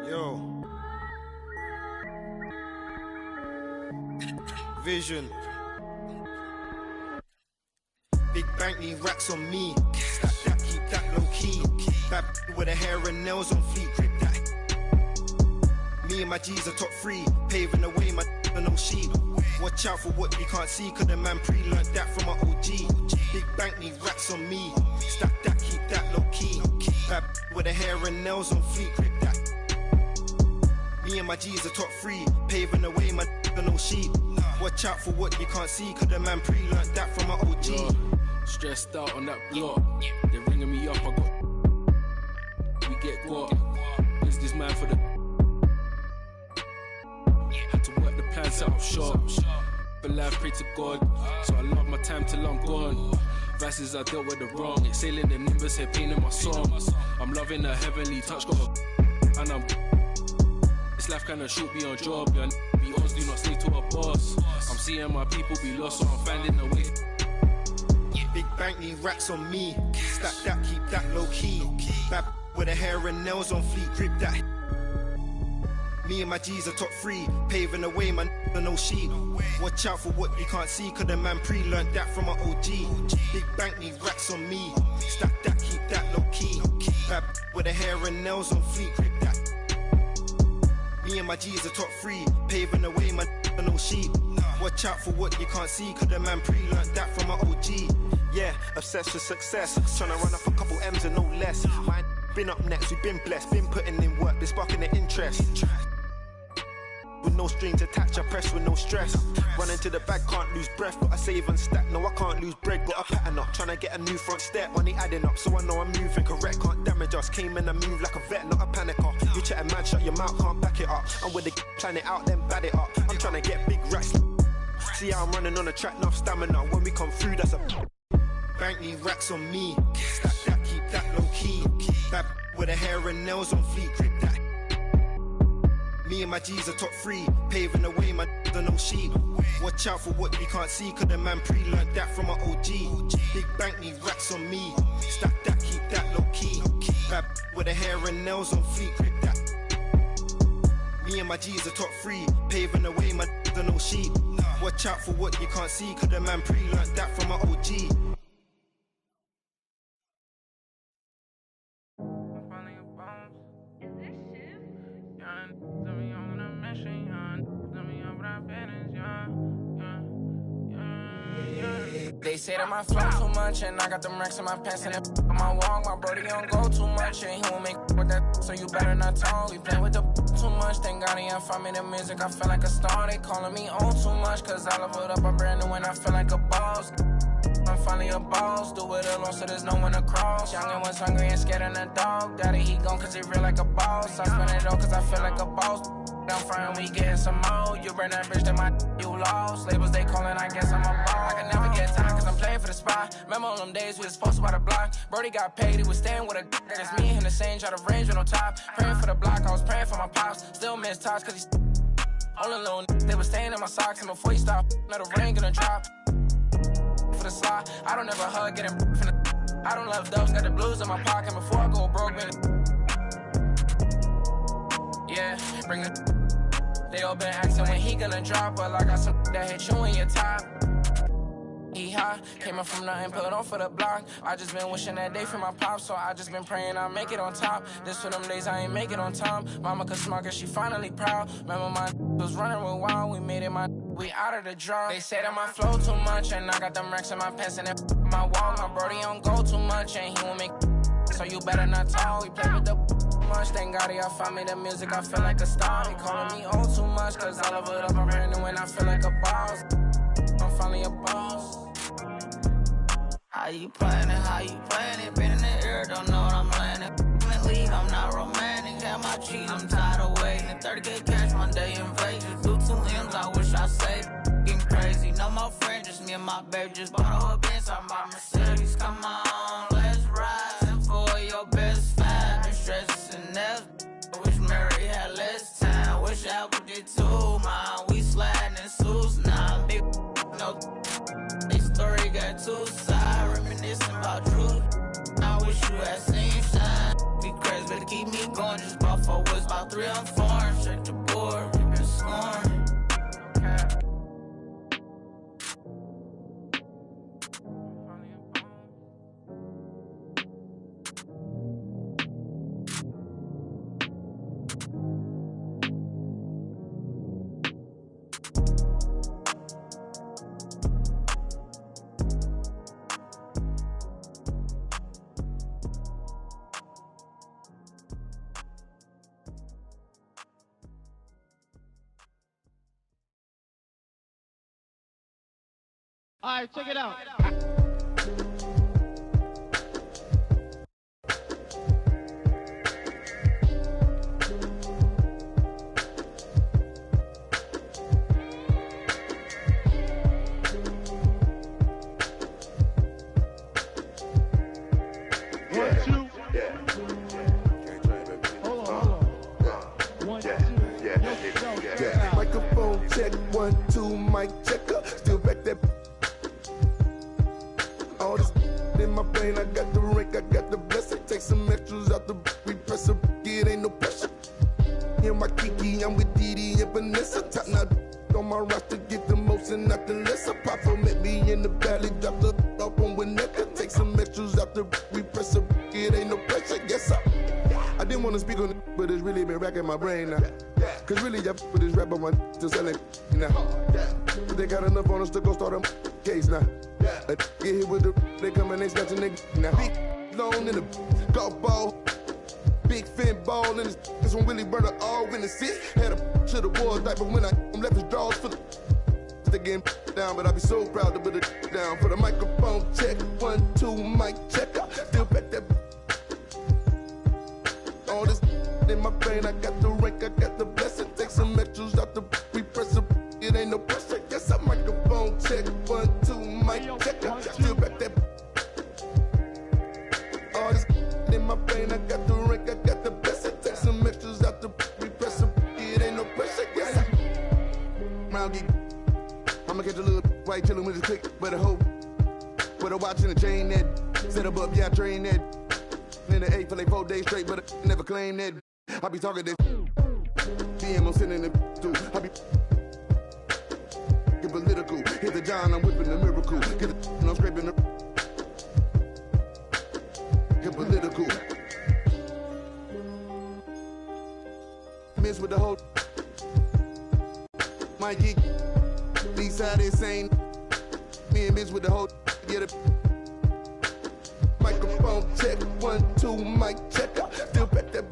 Yo. Vision. Big bank need racks on me. Stack that, keep that low key. Bad with her hair and nails on fleek. Grip that. Me and my G's are top 3. Paving the way, my no sheep. Watch out for what you can't see, cause the man pre-learned that from my OG. Big bank need racks on me. Stack that, keep that low key. Bad with her hair and nails on fleek. Grip that. Me and my G's are top 3. Paving the way, my no sheep. Watch out for what you can't see, cause the man pre-learned that from my OG. Yo, stressed out on that block. They're ringing me up, I got. We get what? Is this man for the. Had to work the plan, set up shop. But life, pray to God. So I love my time till I'm gone. Vices I dealt with the wrong. Exhaling the nimbus, here pain in my songs. I'm loving the heavenly touch, got a. And I'm. This life kinda short be on job. Yeah, be honest, do not stay to a boss. I'm seeing my people be lost, so I'm finding a way. Big bank need racks on me. Stack that, keep that low key. Bad with her hair and nails on fleek. Grip that. Me and my G's are top 3. Paving the way, man, no sheep. Watch out for what you can't see, cause the man pre-learned that from my OG. Big bank need racks on me. Stack that, keep that low key. Bad with her hair and nails on fleek. Grip that. Me and my G's are top 3. Paving the way, man, no sheep. Watch out for what you can't see, cause the man pre-learned that from my OG. Yeah, obsessed with success. Tryna run up a couple M's and no less. Mine been up next, we've been blessed. Been putting in work, been sparking the interest. With no strings attached, I press with no stress. Running to the bag, can't lose breath. Gotta save and stack, no I can't lose bread. Got a pattern up, tryna get a new front step. Money adding up, so I know I'm moving correct. Can't damage us, came in and move like a vet, not a panicker. You chatting mad, shut your mouth, can't back it up. I'm with the plan it out, then bad it up. I'm tryna get big racks. See how I'm running on the track, enough stamina. When we come through, that's a bank need racks on me. Stack that, keep that low key. Bad with her hair and nails on fleek. Grip that. Me and my G's are top 3. Paving the way, my no sheep. Watch out for what you can't see, cause the man pre-learned that from my OG. Big bank need racks on me. Stack that, keep that low key. Bad with her hair and nails on fleek. Grip that. Me and my G's are top 3. Paving the way, my no sheep. Watch out for what you can't see, cause the man pre-learned that from my OG. They say that my flow too much, and I got them racks in my pants, and if on my walk, my brody don't go too much, and he won't make with that, so you better not talk. We play with the too much, thank God he ain't find me the music, I feel like a star. They calling me on too much, cause I leveled up, I'm brand new, and I feel like a boss. I'm finally a boss, do it alone, so there's no one to cross. Youngin' was hungry and scared of the dog. Daddy, he gone cause he real like a boss. I spend it all cause I feel like a boss. I'm frying, we getting some more. You burn that bridge, then my you lost. Labels they calling, I guess I'm a boss. I can never get time cause I'm playing for the spot. Remember on them days we was posted by the block. Brody got paid, he was staying with a that is me and him the same, try to range with no top. Praying for the block, I was praying for my pops. Still miss touch cause he's all alone. They was staying in my socks, and before he stopped, let the rain gonna drop. For the slot, I don't ever hug, getting from the I don't love dubs, got the blues in my pocket. Before I go broke, man. Yeah, bring the they all been asking when he gonna drop, but I got some that hit you in your top. He high, came up from nothing, put on for the block. I just been wishing that day for my pops, so I just been praying I'll make it on top. This for them days I ain't make it on time. Mama could smart cause she finally proud. Remember my was running with wild, we made it we out of the draw. They say that my flow too much, and I got them racks in my pants, and my wall, my brody don't go too much, and he won't make so you better not talk. We play with the much, thank God he found me the music, I feel like a star. They calling me on too much, cause I love it up, I'm brand new and I feel like a boss. I'm finally a boss. How you playing it? How you playing it? Been in the air, don't know what I'm landing. Leave, I'm not romantic. Have my cheese, I'm tired of waiting. 30K cash Monday in Vegas. Do 2 M's, I wish I saved. Getting crazy, no more friends, just me and my baby. Just bought a whole Benz, I'm by Mercedes. Come on, let's ride. Send for your best fan. No stresses and nails. Wish Mary had less time. Wish Apple did too, man. We sliding in suits now. Big no. This story got 2 sides. Reminiscing about truth. I wish you had seen shine. Be crazy, better keep me going. Just bought 4 woods, about 3 I'm foreign. Check the board, we been scoring. All right, check it out. Microphone check, 1, 2, mic checker. Still back that. All this in my brain, I got the rank, I got the blessing. Take some extras out the repress up, it ain't no pressure. In my Kiki, I'm with Didi and Vanessa. Top now on my roster, get the most and not the lesser. Papa met me in the valley, drop the up on Winnetka. Take some extras out the repress up, it ain't no pressure. Yes, I didn't want to speak on it, but it's really been racking my brain now. Cause really, I with this rap on my still selling now. They got enough on us to go start a case now. Get hit with the, they come and they snatching niggas now. Big loan in the golf ball, big fin ball in this one Willie Burner all in the sit. Had a to the wall diaper when I left his drawers for the. They getting down, but I be so proud to put it down for the microphone check. 1, 2, mic checker. Still back that. All this in my brain, I got the rank, I got the blessing. Take some extras out the repress up, it ain't no pressure. Yes, I microphone check. 1, 2, mic checker. Still back that. All this in my brain, I got the rank, I got the blessing. Take some extras out the repress up, it ain't no pressure. Yes, round geek. I'ma catch a little white chillin' with his click, but a hoe. With a watch and a chain that set up, yeah, I train that. In the 8 for like 4 days straight, but I never claim that. I be talking this. DM, I'm sending it through. I be get political. Hit the John, I'm whipping the miracle. Get the I'm scraping the. Get political. Miss with the whole. Mikey. East side insane. Me and Miss with the whole. Get it. Microphone check, 1, 2, mic checker. Still back that.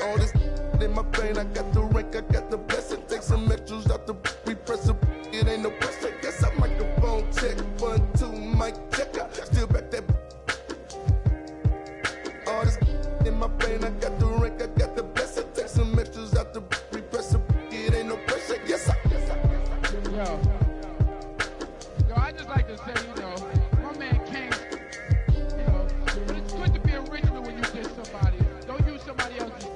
All this in my brain, I got the rank, I got the blessing. Take some extras out the repress up, it ain't no pressure. Guess I microphone check, 1, 2, mic checker. Still back that. All this in my brain, I got the rank, I got the blessing. Take some extras out the repress up, it ain't no pressure. Yes, I. Yo, I just like to say, you know. Man came, you know, but it's good to be original when you diss somebody. Don't use somebody else's.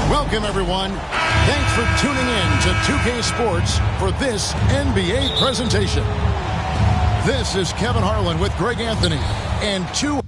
Welcome, everyone. Thanks for tuning in to 2K Sports for this NBA presentation. This is Kevin Harlan with Greg Anthony and two.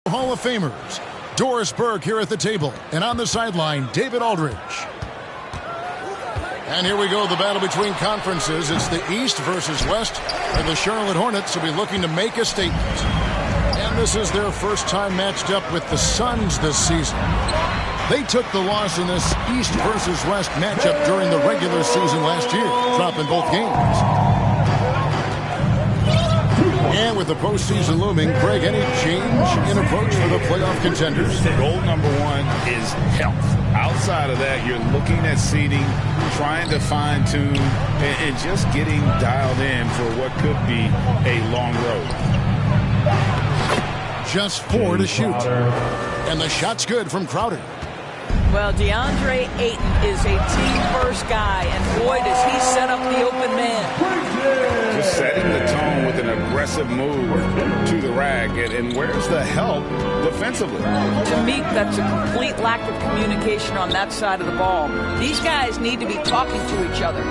Hall of Famers, Doris Burke here at the table, and on the sideline, David Aldridge. And here we go, the battle between conferences. It's the East versus West, and the Charlotte Hornets will be looking to make a statement. And this is their first time matched up with the Suns this season. They took the loss in this East versus West matchup during the regular season last year, dropping both games. And with the postseason looming, Greg, any change in approach for the playoff contenders? Goal number one is health. Outside of that, you're looking at seeding, trying to fine-tune, and just getting dialed in for what could be a long road. Just 4 to shoot. And the shot's good from Crowder. Well, DeAndre Ayton is a team-first guy, and boy, does he set up the open man. Just setting the tone with an aggressive move to the rack, and where's the help defensively? To me, that's a complete lack of communication on that side of the ball. These guys need to be talking to each other.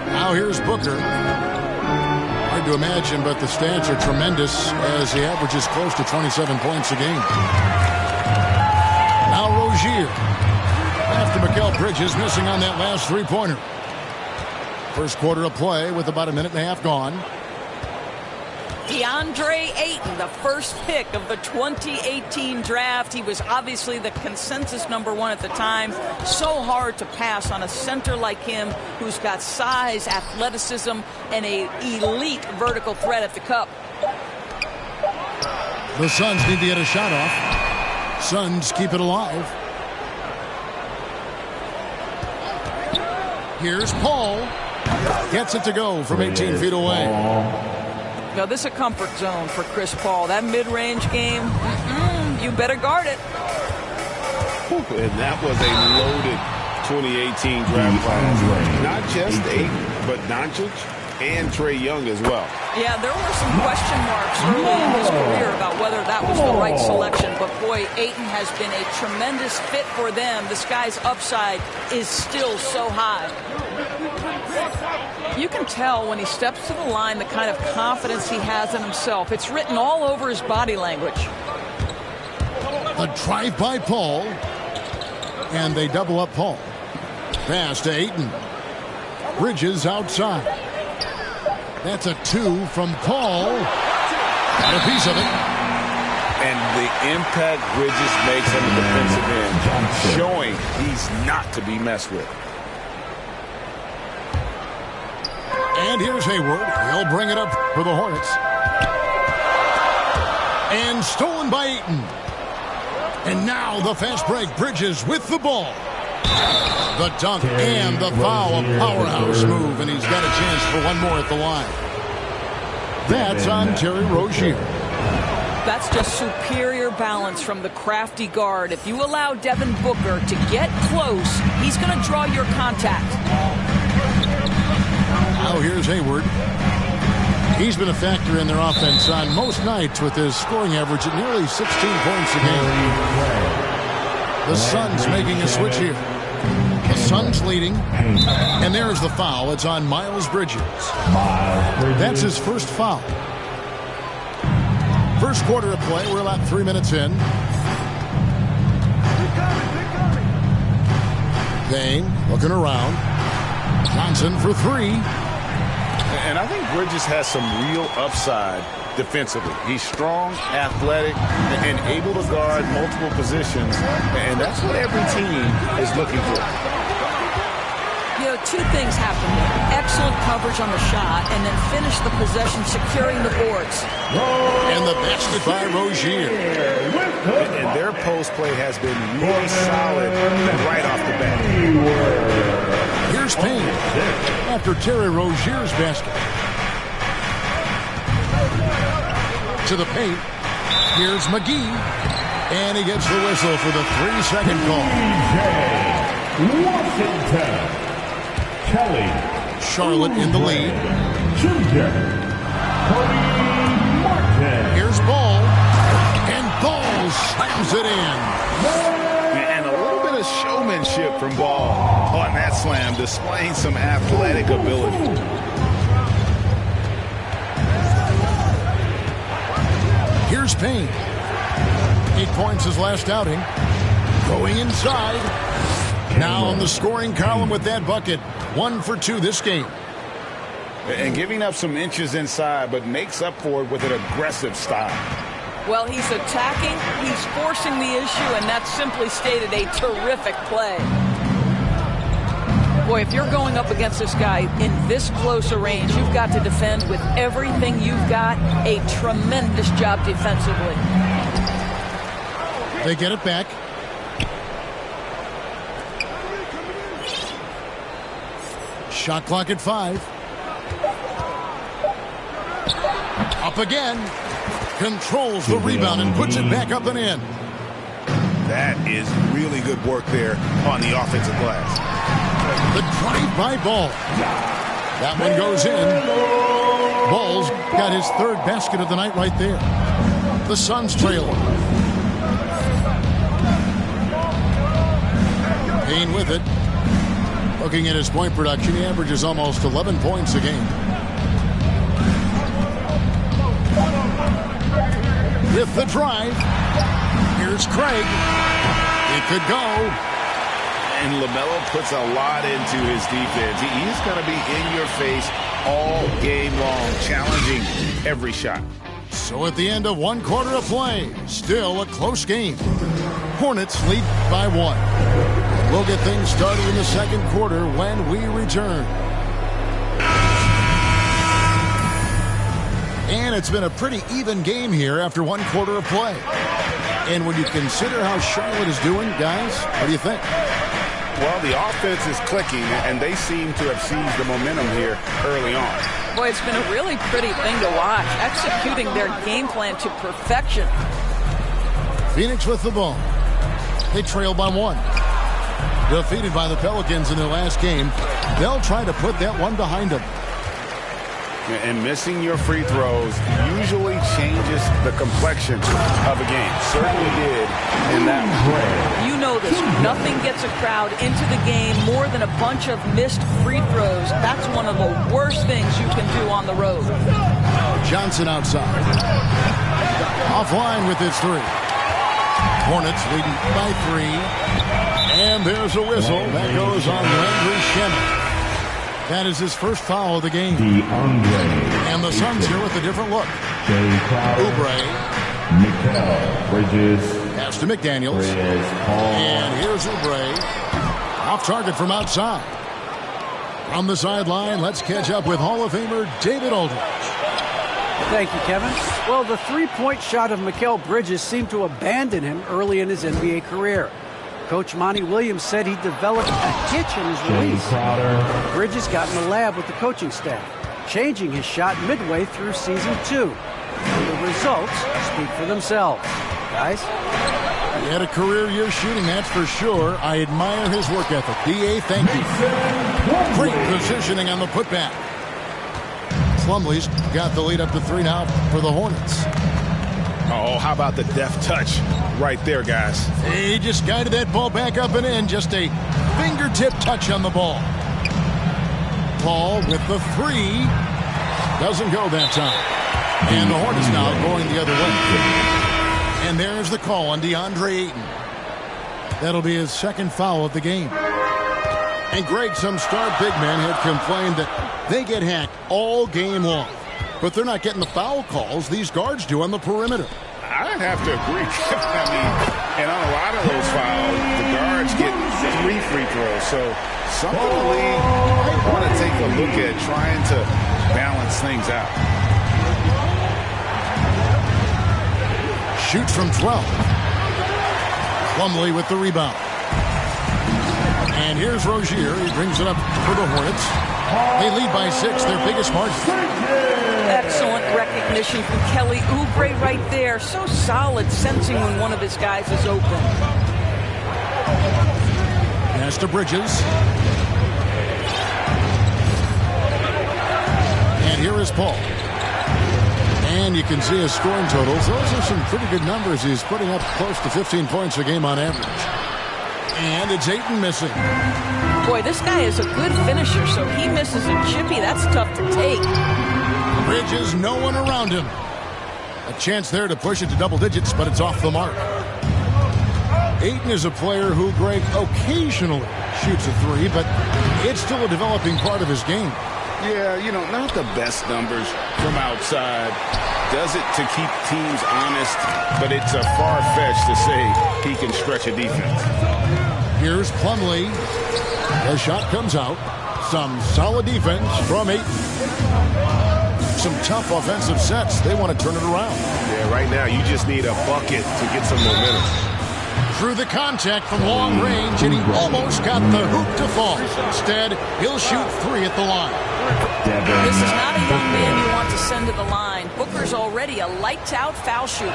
Now here's Booker. Hard to imagine, but the stats are tremendous as he averages close to 27 points a game. Now Rozier. After Mikal Bridges missing on that last three-pointer. First quarter of play with about a minute and a half gone. DeAndre Ayton, the first pick of the 2018 draft. He was obviously the consensus number one at the time. So hard to pass on a center like him who's got size, athleticism, and an elite vertical threat at the cup. The Suns need to get a shot off. Suns keep it alive. Here's Paul. Gets it to go from 18 feet away. Now, this is a comfort zone for Chris Paul. That mid-range game, you better guard it. And that was a loaded 2018 draft class. Not just Ayton, but Doncic and Trae Young as well. Yeah, there were some question marks early in his career about whether that was the right selection. But, boy, Ayton has been a tremendous fit for them. This guy's upside is still so high. You can tell when he steps to the line the kind of confidence he has in himself. It's written all over his body language. A drive by Paul. And they double up Paul. Pass to Ayton. Bridges outside. That's a 2 from Paul. Got a piece of it. And the impact Bridges makes on the defensive end, showing he's not to be messed with. And here's Hayward. He'll bring it up for the Hornets. And stolen by Ayton. And now the fast break. Bridges with the ball. The dunk and the foul. A powerhouse move. And he's got a chance for one more at the line. That's on Terry Rozier. That's just superior balance from the crafty guard. If you allow Devin Booker to get close, he's going to draw your contact. Now here's Hayward. He's been a factor in their offense on most nights with his scoring average at nearly 16 points a game. The Suns making a switch here. The Suns leading. And there's the foul. It's on Miles Bridges. That's his first foul. First quarter of play. We're about 3 minutes in. Dane looking around. Johnson for 3. And I think Bridges has some real upside defensively. He's strong, athletic, and able to guard multiple positions. And that's what every team is looking for. You know, 2 things happen there. Excellent coverage on the shot, and then finish the possession securing the boards. And the basket by Rozier. And their post play has been really solid right off the bat. after Terry Rozier's basket. To the paint. Here's McGee. And he gets the whistle for the 3-second call. Washington. Kelly. Charlotte in the lead. Jr. Here's Ball. And Ball slams it in. And a little bit of showmanship from Ball on that slam, displaying some athletic ability. Here's Payne. 8 points his last outing. Going inside. Now on the scoring column with that bucket. 1 for 2 this game. And giving up some inches inside, but makes up for it with an aggressive style. Well, he's attacking, he's forcing the issue, and that's simply stated a terrific play. Boy, if you're going up against this guy in this close a range, you've got to defend with everything you've got. A tremendous job defensively. They get it back. Shot clock at 5. Up again. Controls the rebound and puts it back up and in. That is really good work there on the offensive glass. The drive by Ball. That one goes in. Ball's got his 3rd basket of the night right there. The Suns trailing. Payne with it. Looking at his point production, he averages almost 11 points a game. With the drive. Here's Craig. It could go. And LaMelo puts a lot into his defense. He's going to be in your face all game long, challenging every shot. So at the end of 1 quarter of play, still a close game. Hornets lead by 1. We'll get things started in the 2nd quarter when we return. And it's been a pretty even game here after 1 quarter of play. And when you consider how Charlotte is doing, guys, what do you think? Well, the offense is clicking, and they seem to have seized the momentum here early on. Boy, it's been a really pretty thing to watch, executing their game plan to perfection. Phoenix with the ball. They trail by 1. Defeated by the Pelicans in their last game, they'll try to put that one behind them. And missing your free throws usually changes the complexion of a game. Certainly did in that one. You know this. Nothing gets a crowd into the game more than a bunch of missed free throws. That's one of the worst things you can do on the road. Johnson outside. Offline with his 3. Hornets leading by 3. And there's a whistle. That goes on Landry Shamet. That is his first foul of the game. And the Suns here with a different look. Oubre. Bridges. Pass to McDaniels. And here's Oubre. Off target from outside. From the sideline, let's catch up with Hall of Famer David Aldridge. Thank you, Kevin. Well, the 3-point shot of Mikal Bridges seemed to abandon him early in his NBA career. Coach Monty Williams said he developed a hitch in his release. Bridges got in the lab with the coaching staff, changing his shot midway through season 2. And the results speak for themselves. Guys? He had a career year shooting, that's for sure. I admire his work ethic. D.A., thank you. Great positioning on the putback. Plumlee's got the lead up to 3 now for the Hornets. Oh, how about the deft touch right there, guys? He just guided that ball back up and in. Just a fingertip touch on the ball. Paul with the 3. Doesn't go that time. And the Hornets now going the other way. And there's the call on DeAndre Ayton. That'll be his 2nd foul of the game. And Greg, some star big men had complained that they get hacked all game long. But they're not getting the foul calls these guards do on the perimeter. I'd have to agree. I mean, and on a lot of those fouls, the guards get 3 free throws. So something the league might want to take a look at trying to balance things out. Shoots from 12. Plumlee with the rebound. And here's Rozier. He brings it up for the Hornets. They lead by 6, their biggest margin. Excellent recognition from Kelly Oubre right there. So solid, sensing when one of his guys is open. Pass to Bridges. And here is Paul. And you can see his scoring totals. Those are some pretty good numbers. He's putting up close to 15 points a game on average. And it's Ayton missing. Boy, this guy is a good finisher, so he misses a chippy. That's tough to take. Bridges, no one around him. A chance there to push it to double digits, but it's off the mark. Ayton is a player who, Greg, occasionally shoots a 3, but it's still a developing part of his game. Yeah, not the best numbers from outside. Does it to keep teams honest, but it's a far-fetched to say he can stretch a defense. Here's Plumlee. The shot comes out. Some solid defense from Ayton. Some tough offensive sets. They want to turn it around. Yeah, right now you just need a bucket to get some momentum. Through the contact from long range, and he almost got the hoop to fall. Instead, he'll shoot 3 at the line. This is not a young man you want to send to the line. Booker's already a lights-out foul shooter.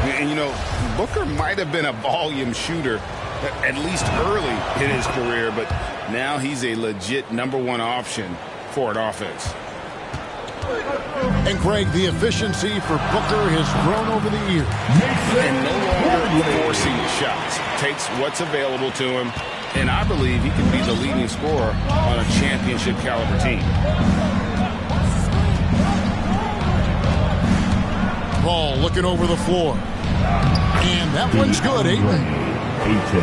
And, Booker might have been a volume shooter, at least early in his career, but now he's a legit #1 option for an offense. And, Greg, the efficiency for Booker has grown over the years. And no longer forcing shots. Takes what's available to him, and I believe he can be the leading scorer on a championship-caliber team. Ball looking over the floor. And that one's good, Ayton.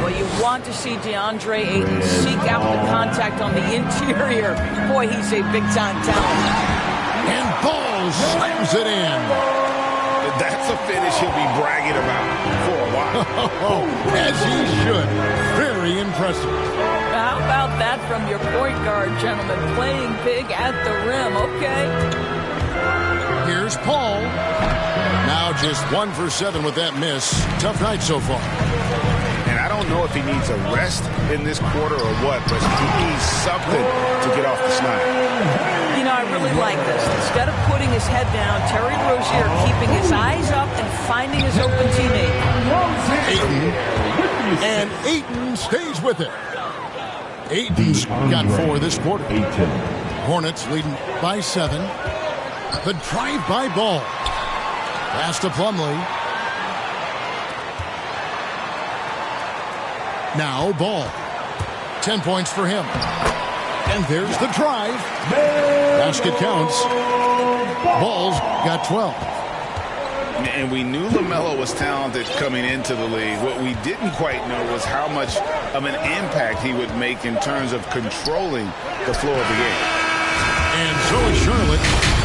Well, you want to see DeAndre Ayton seek out the contact on the interior. Boy, he's a big-time talent. And Ball slams it in. That's a finish he'll be bragging about for a while. As he should. Very impressive. How about that from your point guard, gentlemen? Playing big at the rim, okay. Here's Paul. Now just 1 for 7 with that miss. Tough night so far. And I don't know if he needs a rest in this quarter or what, but he needs something to get off the snide. I really like this. Instead of putting his head down, Terry Rozier keeping his eyes up and finding his open teammate. Ayton. And Ayton stays with it. Ayton's got 4 this quarter. Hornets leading by 7. The drive-by Ball. Pass to Plumlee. Now Ball. 10 points for him. And there's the drive. Basket counts. Ball's got 12. And we knew LaMelo was talented coming into the league. What we didn't quite know was how much of an impact he would make in terms of controlling the flow of the game. And so is Charlotte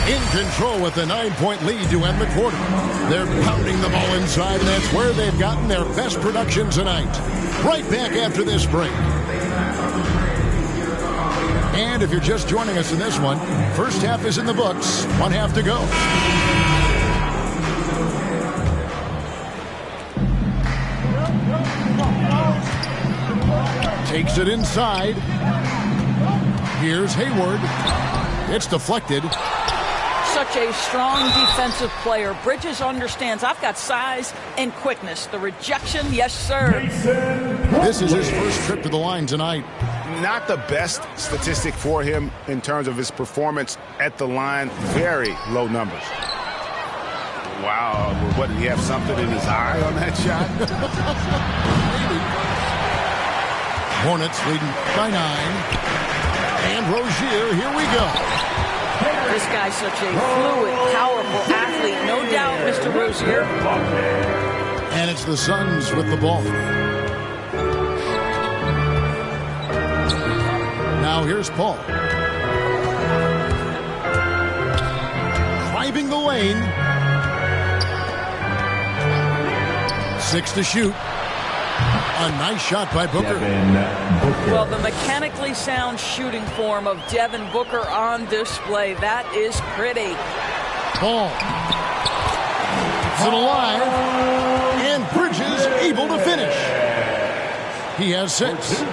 in control with a 9-point lead to end the quarter. They're pounding the ball inside, and that's where they've gotten their best production tonight. Right back after this break. And if you're just joining us in this one, first half is in the books. 1 half to go. Takes it inside. Here's Hayward. It's deflected. Such a strong defensive player. Bridges understands I've got size and quickness. The rejection, yes, sir. This is his first trip to the line tonight. Not the best statistic for him in terms of his performance at the line. Very low numbers. Wow. What, did he have something in his eye on that shot? Hornets leading by 9. And Rozier, here we go. This guy's such a fluid, powerful athlete. No doubt, Mr. Rozier. And it's the Suns with the ball. Now here's Paul. Driving the lane. 6 to shoot. A nice shot by Booker. Well, the mechanically sound shooting form of Devin Booker on display. That is pretty. Ball. It's alive. And Bridges able to finish. He has 6.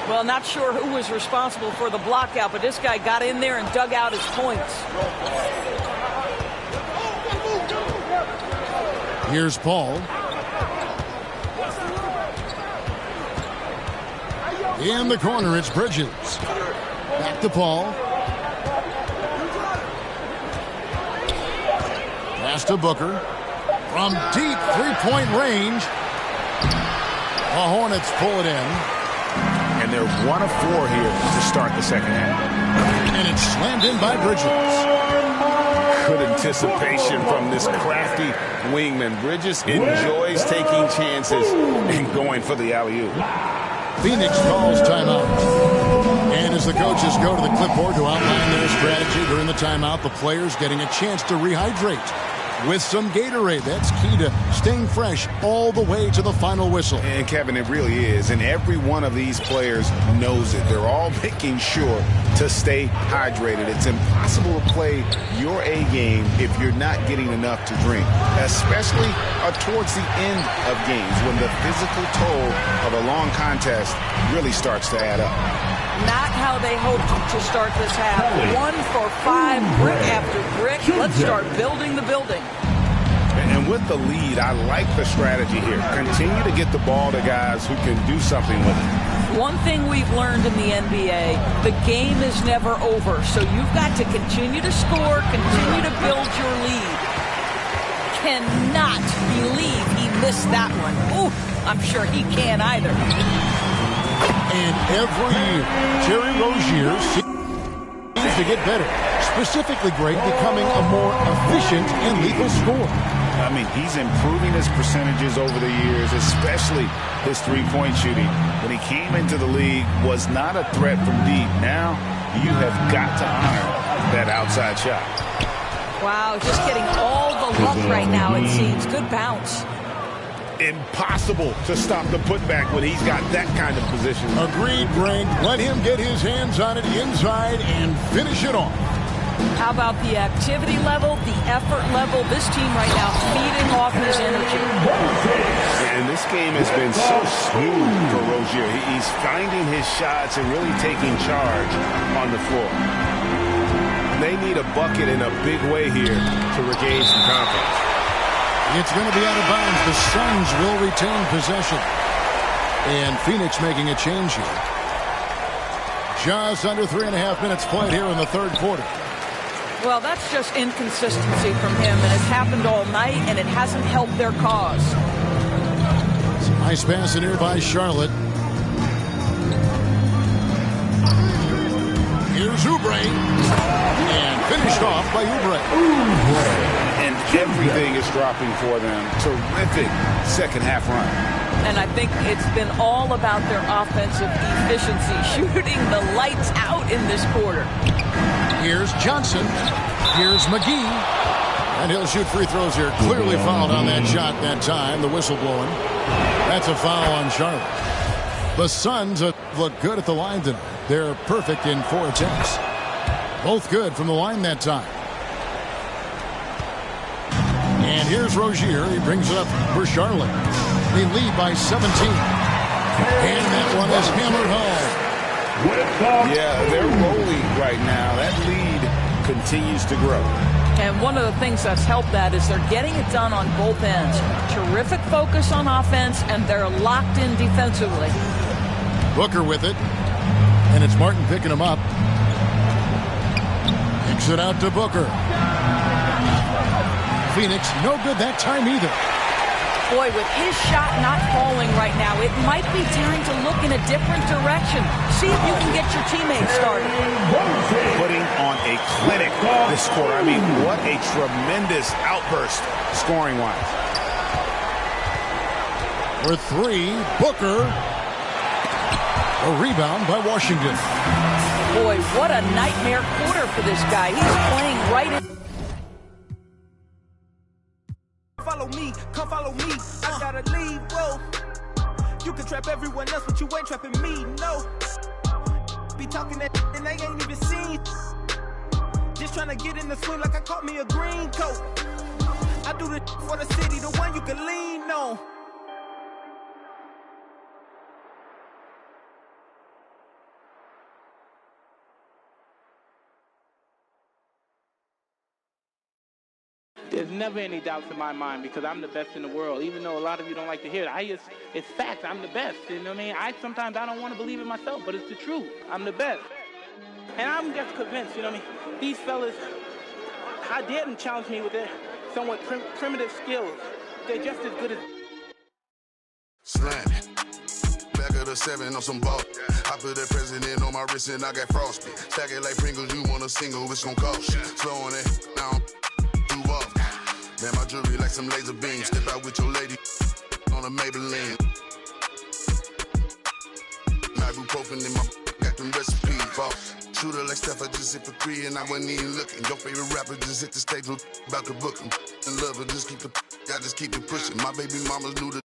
Well, not sure who was responsible for the block out, but this guy got in there and dug out his points. Here's Paul. In the corner, it's Bridges. Back to Paul. Pass to Booker. From deep three-point range. The Hornets pull it in. And they're 1 of 4 here to start the second half. And it's slammed in by Bridges. Good anticipation from this crafty wingman. Bridges enjoys taking chances and going for the alley-oop. Phoenix calls timeout. And as the coaches go to the clipboard to outline their strategy during the timeout, the players getting a chance to rehydrate with some Gatorade. That's key to staying fresh all the way to the final whistle. And Kevin, it really is. And every one of these players knows it. They're all making sure to stay hydrated. It's impossible to play your A game if you're not getting enough to drink, especially towards the end of games when the physical toll of a long contest really starts to add up. Not how they hoped to start this half. 1 for 5, brick after brick. Let's start building the building. And with the lead, I like the strategy here. Continue to get the ball to guys who can do something with it. One thing we've learned in the NBA, the game is never over. So you've got to continue to score, continue to build your lead. Cannot believe he missed that one. Ooh, I'm sure he can't either. And every year, Terry Rozier seems to get better. Specifically, Greg, becoming a more efficient and lethal scorer. I mean, he's improving his percentages over the years, especially his three-point shooting. When he came into the league, was not a threat from deep. Now, you have got to honor that outside shot. Wow, just getting all the luck right now, it seems. Good bounce. Impossible to stop the putback when he's got that kind of position. Agreed, Greg. Let him get his hands on it inside and finish it off. How about the activity level, the effort level? This team right now feeding off his energy. And this game has been so smooth for Rozier. He's finding his shots and really taking charge on the floor. They need a bucket in a big way here to regain some confidence. It's going to be out of bounds. The Suns will retain possession. And Phoenix making a change here. Just under 3.5 minutes played here in the third quarter. Well, that's just inconsistency from him, and it's happened all night, and it hasn't helped their cause. Nice pass in here by Charlotte. Here's Oubre. And finished off by Oubre. And everything is dropping for them. Terrific second half run. And I think it's been all about their offensive efficiency, shooting the lights out in this quarter. Here's Johnson. Here's McGee. And he'll shoot free throws here. Clearly fouled on that shot that time. The whistle blowing. That's a foul on Charlotte. The Suns look good at the line tonight. They're perfect in 4 attempts. Both good from the line that time. And here's Rozier. He brings it up for Charlotte. They lead by 17. And that one is hammered home. Yeah, they're rolling right now. That lead continues to grow. And one of the things that's helped that is they're getting it done on both ends. Terrific focus on offense, and they're locked in defensively. Booker with it. And it's Martin picking him up. Kicks it out to Booker. Phoenix, no good that time either. Boy, with his shot not falling right now, it might be time to look in a different direction. See if you can get your teammates started. Putting on a clinic this quarter. I mean, what a tremendous outburst scoring-wise. For 3, Booker. A rebound by Washington. Boy, what a nightmare quarter for this guy. He's playing right in. Follow me, come follow me. I gotta leave, whoa. You can trap everyone else, but you ain't trapping me, no. Be talking that and they ain't even seen. Just trying to get in the swing like I caught me a green coat. I do this for the city, the one you can lean on. There's never any doubts in my mind because I'm the best in the world. Even though a lot of you don't like to hear it, it's fact. I'm the best. You know what I mean? Sometimes I don't want to believe it myself, but it's the truth. I'm the best. And I'm just convinced, you know what I mean? These fellas, I dare them challenge me with their somewhat primitive skills. They're just as good as... Slam. Back of the 7 on some ball. I put that president on my wrist and I got frostbite. Stack it like Pringles, you want a single, it's gon' cost you. Slowing it down, do off. Man, my jewelry like some laser beams. Step out with your lady on a Maybelline. Ibuprofen in my got them recipes, boss. Shooter like Steph, I just hit for 3 and I wasn't even looking. Your favorite rapper just hit the stage about to book him. In love, I just keep it pushing. My baby mamas knew the